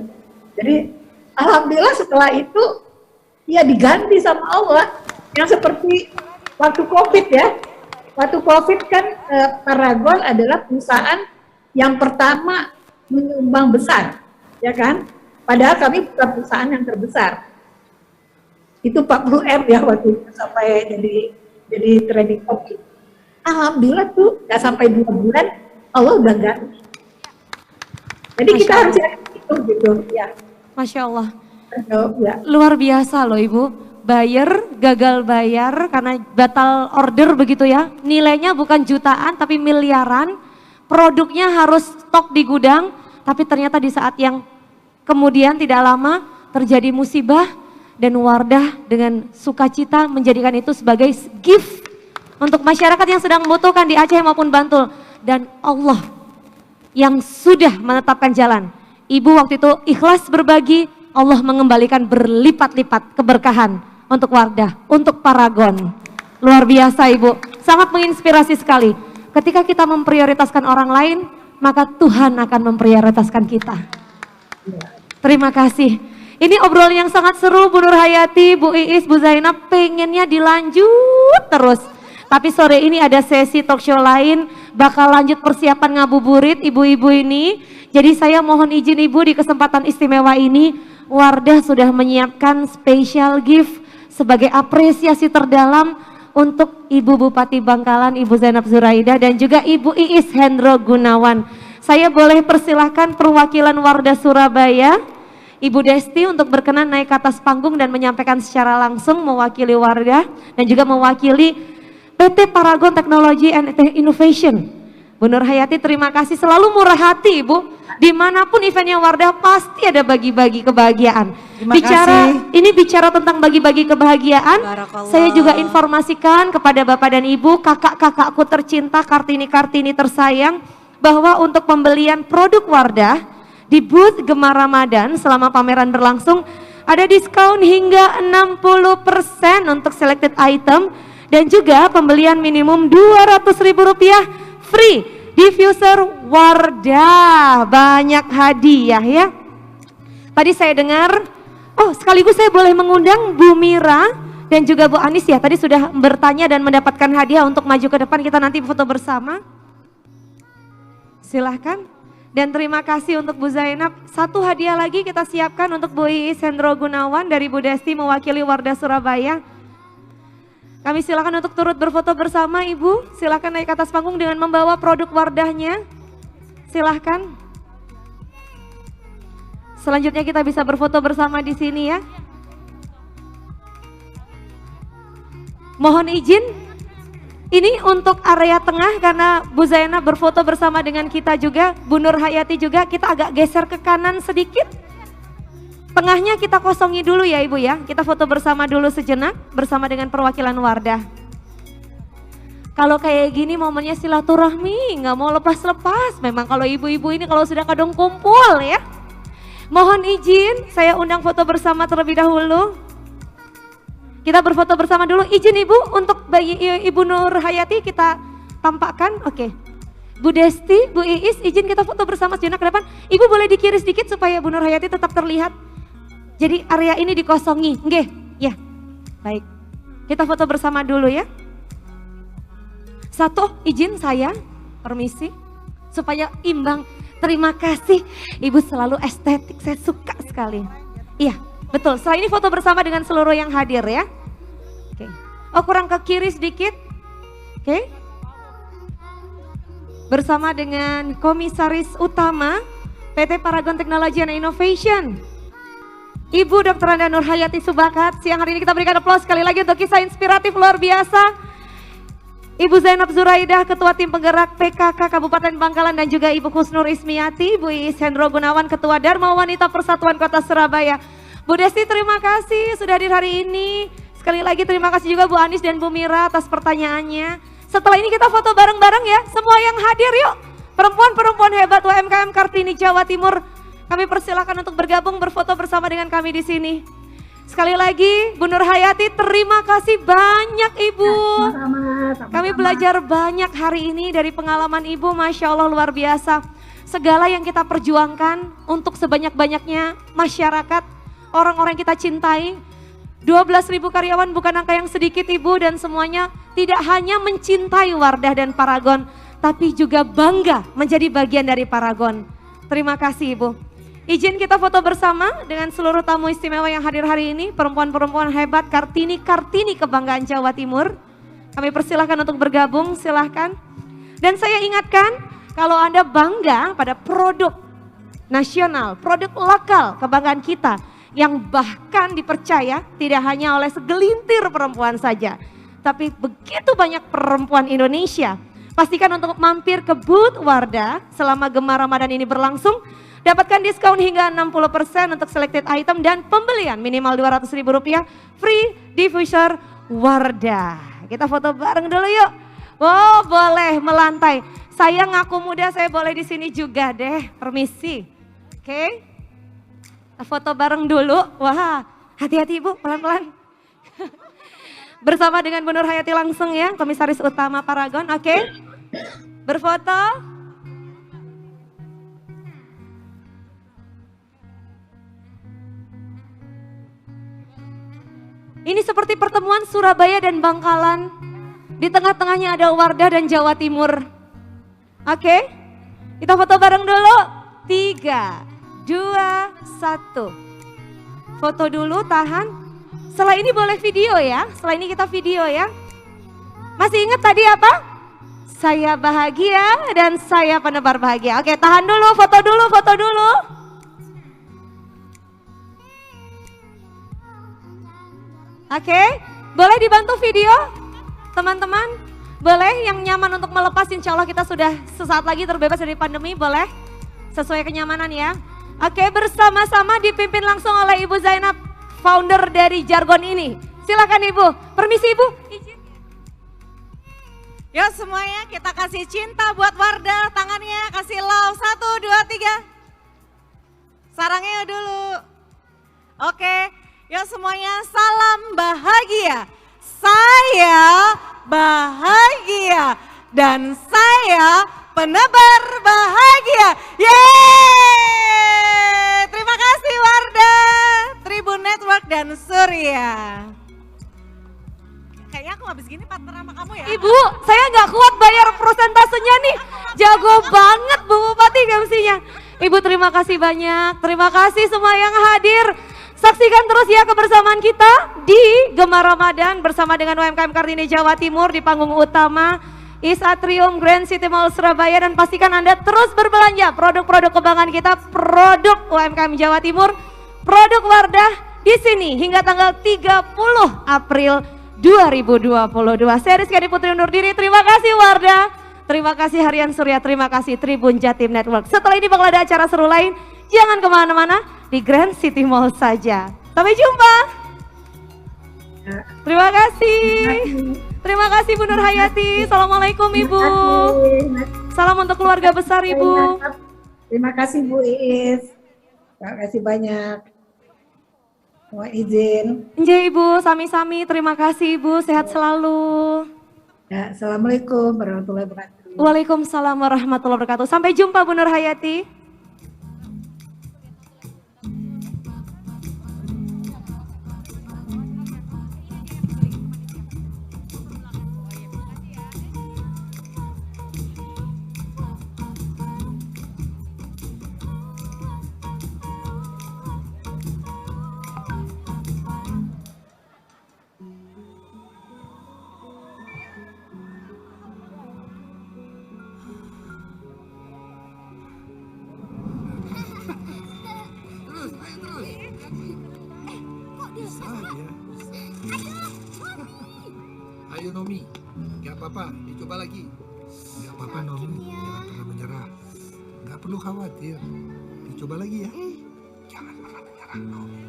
Jadi alhamdulillah setelah itu ya diganti sama Allah. Yang seperti waktu COVID ya. Waktu COVID kan Paragon adalah perusahaan yang pertama menyumbang besar, ya kan? Padahal kami bukan perusahaan yang terbesar. Itu 40M ya waktu itu sampai jadi trending topic. Alhamdulillah tuh nggak sampai 2 bulan Allah udah ganti. Jadi kita harus itu gitu ya. Masya Allah. Ya. Luar biasa loh Ibu. Gagal bayar karena batal order begitu ya. Nilainya bukan jutaan tapi miliaran. Produknya harus stok di gudang. Tapi ternyata di saat yang kemudian tidak lama terjadi musibah. Dan Wardah dengan sukacita menjadikan itu sebagai gift untuk masyarakat yang sedang membutuhkan di Aceh maupun Bantul. Dan Allah yang sudah menetapkan jalan. Ibu waktu itu ikhlas berbagi, Allah mengembalikan berlipat-lipat keberkahan untuk Wardah, untuk Paragon. Luar biasa Ibu, sangat menginspirasi sekali. Ketika kita memprioritaskan orang lain, maka Tuhan akan memprioritaskan kita. Terima kasih. Ini obrolan yang sangat seru Bu Nur Hayati, Bu Iis, Bu Zainab, pengennya dilanjut terus. Tapi sore ini ada sesi talk show lain, bakal lanjut persiapan ngabuburit ibu-ibu ini. Jadi saya mohon izin Ibu di kesempatan istimewa ini, Wardah sudah menyiapkan special gift sebagai apresiasi terdalam untuk Ibu Bupati Bangkalan, Ibu Zainab Zuraida dan juga Ibu Iis Hendro Gunawan. Saya boleh persilahkan perwakilan Wardah Surabaya, Ibu Desti untuk berkenan naik ke atas panggung dan menyampaikan secara langsung mewakili Wardah dan juga mewakili PT Paragon Technology and Innovation. Bu Nur Hayati terima kasih, selalu murah hati Ibu. Dimanapun eventnya Wardah pasti ada bagi-bagi kebahagiaan. Terima kasih. Ini bicara tentang bagi-bagi kebahagiaan. Barakallah. Saya juga informasikan kepada Bapak dan Ibu, kakak-kakakku tercinta, Kartini-Kartini tersayang, bahwa untuk pembelian produk Wardah di booth Gemar Ramadan selama pameran berlangsung, ada diskon hingga 60% untuk selected item dan juga pembelian minimum Rp200.000 free diffuser Wardah. Banyak hadiah ya. Tadi saya dengar, sekaligus saya boleh mengundang Bu Mira dan juga Bu Anis ya. Tadi sudah bertanya dan mendapatkan hadiah untuk maju ke depan, kita nanti foto bersama. Silahkan. Dan terima kasih untuk Bu Zainab. Satu hadiah lagi kita siapkan untuk Bu Iis Hendro Gunawan dari Bu Desti mewakili Wardah Surabaya. Kami silakan untuk turut berfoto bersama Ibu. Silakan naik ke atas panggung dengan membawa produk Wardahnya. Silahkan. Selanjutnya kita bisa berfoto bersama di sini ya. Mohon izin, ini untuk area tengah karena Bu Zainab berfoto bersama dengan kita juga, Bu Nur Hayati juga, kita agak geser ke kanan sedikit. Tengahnya kita kosongi dulu ya Ibu ya, kita foto bersama dulu sejenak bersama dengan perwakilan Wardah. Kalau kayak gini momennya silaturahmi, nggak mau lepas-lepas. Memang kalau ibu-ibu ini kalau sudah kadung kumpul ya. Mohon izin, saya undang foto bersama terlebih dahulu. Kita berfoto bersama dulu, izin Ibu untuk Ibu Nur Hayati kita tampakkan, oke. Bu Desti, Bu Iis, izin kita foto bersama sejenak ke depan. Ibu boleh di kiri sedikit supaya Bu Nur Hayati tetap terlihat. Jadi area ini dikosongi, nggih, ya, baik. Kita foto bersama dulu ya. Satu, izin saya, permisi, supaya imbang. Terima kasih, Ibu selalu estetik, saya suka sekali. Iya. Betul, setelah ini foto bersama dengan seluruh yang hadir ya. Oke. Kurang ke kiri sedikit. Oke. Bersama dengan Komisaris Utama PT Paragon Technology and Innovation, Ibu Dr. Anda Nur Hayati Subakat. Siang hari ini kita berikan aplaus sekali lagi untuk kisah inspiratif luar biasa. Ibu Zainab Zuraidah, Ketua Tim Penggerak PKK Kabupaten Bangkalan, dan juga Ibu Husnur Ismiati, Bu Iis Hendro Gunawan, Ketua Dharma Wanita Persatuan Kota Surabaya. Bu Desti terima kasih sudah hadir hari ini. Sekali lagi terima kasih juga Bu Anis dan Bu Mira atas pertanyaannya. Setelah ini kita foto bareng-bareng ya. Semua yang hadir yuk. Perempuan-perempuan hebat UMKM Kartini Jawa Timur. Kami persilakan untuk bergabung berfoto bersama dengan kami di sini. Sekali lagi Bu Nur Hayati terima kasih banyak Ibu. Kami belajar banyak hari ini dari pengalaman Ibu, Masya Allah luar biasa. Segala yang kita perjuangkan untuk sebanyak-banyaknya masyarakat, orang-orang yang kita cintai, 12.000 karyawan bukan angka yang sedikit Ibu, dan semuanya tidak hanya mencintai Wardah dan Paragon, tapi juga bangga menjadi bagian dari Paragon. Terima kasih Ibu. Izin kita foto bersama dengan seluruh tamu istimewa yang hadir hari ini, perempuan-perempuan hebat Kartini-Kartini kebanggaan Jawa Timur. Kami persilahkan untuk bergabung, silahkan. Dan saya ingatkan, kalau Anda bangga pada produk nasional, produk lokal kebanggaan kita, yang bahkan dipercaya tidak hanya oleh segelintir perempuan saja, tapi begitu banyak perempuan Indonesia. Pastikan untuk mampir ke booth Wardah selama Gemar Ramadan ini berlangsung, dapatkan diskon hingga 60% untuk selected item dan pembelian minimal Rp200.000 free diffuser Wardah. Kita foto bareng dulu yuk. Wow, boleh melantai. Saya ngaku muda, saya boleh di sini juga deh. Permisi. Oke. Foto bareng dulu. Wah, hati-hati Ibu, pelan-pelan. Bersama dengan Bu Nur Hayati langsung ya, Komisaris Utama Paragon. Oke. Berfoto. Ini seperti pertemuan Surabaya dan Bangkalan. Di tengah-tengahnya ada Wardah dan Jawa Timur. Oke. Kita foto bareng dulu. 3, 2, 1. Foto dulu, tahan. Setelah ini boleh video ya. Setelah ini kita video ya. Masih ingat tadi apa? Saya bahagia dan saya penebar bahagia. Oke, tahan dulu, foto dulu, foto dulu. Oke, boleh dibantu video? Teman-teman, boleh yang nyaman untuk melepas, insya Allah kita sudah sesaat lagi terbebas dari pandemi, boleh? sesuai kenyamanan ya. Oke, bersama-sama dipimpin langsung oleh Ibu Zainab, founder dari Jargon ini. Silakan Ibu, permisi Ibu. Izin. Yuk semuanya kita kasih cinta buat Wardah, tangannya kasih love, 1, 2, 3. Sarangnya dulu. Oke, yuk semuanya salam bahagia. Saya bahagia dan saya penebar bahagia. Yeay! Terima kasih Wardah, Tribun Network dan Surya. Kayaknya aku habis gini partner sama kamu ya. Ibu, saya nggak kuat bayar prosentasenya nih. Jago banget Bu Bupati MC-nya. Ibu terima kasih banyak, terima kasih semua yang hadir. Saksikan terus ya kebersamaan kita di Gemar Ramadan bersama dengan UMKM Kartini Jawa Timur di panggung utama Is Atrium Grand City Mall Surabaya, dan pastikan Anda terus berbelanja produk-produk kebanggaan kita, produk UMKM Jawa Timur, produk Wardah di sini hingga tanggal 30 April 2022. Saya Rizky Putri undur diri, terima kasih Wardah, terima kasih Harian Surya, terima kasih Tribun Jatim Network. Setelah ini bakal ada acara seru lain, jangan kemana-mana, di Grand City Mall saja. Sampai jumpa. Terima kasih. Terima kasih Bu Nur Hayati. Assalamualaikum Ibu. Salam untuk keluarga besar Ibu. Terima kasih Bu Iis. Terima kasih banyak. Mohon izin. Nggih Ibu, sami-sami. Terima kasih Ibu, sehat selalu. Ya, Assalamualaikum warahmatullahi wabarakatuh. Waalaikumsalam warahmatullahi wabarakatuh. Sampai jumpa Bu Nur Hayati. Ayo Nomi, gak apa-apa, dicoba lagi. Gak apa-apa Nomi, jangan pernah menyerah. Gak perlu khawatir, dicoba lagi ya. Jangan pernah menyerah Nomi.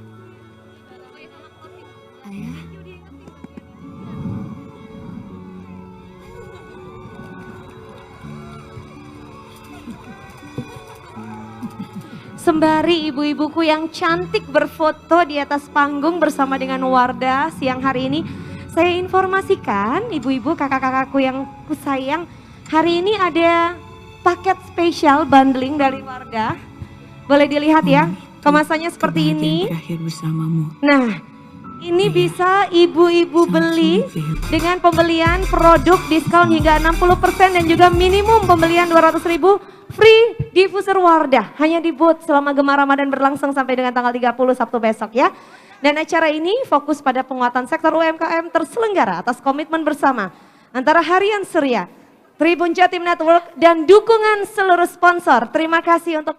Ayah. Sembari ibu-ibuku yang cantik berfoto di atas panggung bersama dengan Wardah siang hari ini, saya informasikan ibu-ibu kakak-kakakku yang kusayang, hari ini ada paket spesial bundling dari Wardah. Boleh dilihat ya, kemasannya seperti ini. Nah, ini bisa ibu-ibu beli dengan pembelian produk diskon hingga 60% dan juga minimum pembelian 200.000 free diffuser Wardah. Hanya di booth selama Gemar Ramadan berlangsung sampai dengan tanggal 30 Sabtu besok ya. Dan acara ini fokus pada penguatan sektor UMKM terselenggara atas komitmen bersama antara Harian Surya, Tribun Jatim Network dan dukungan seluruh sponsor. Terima kasih untuk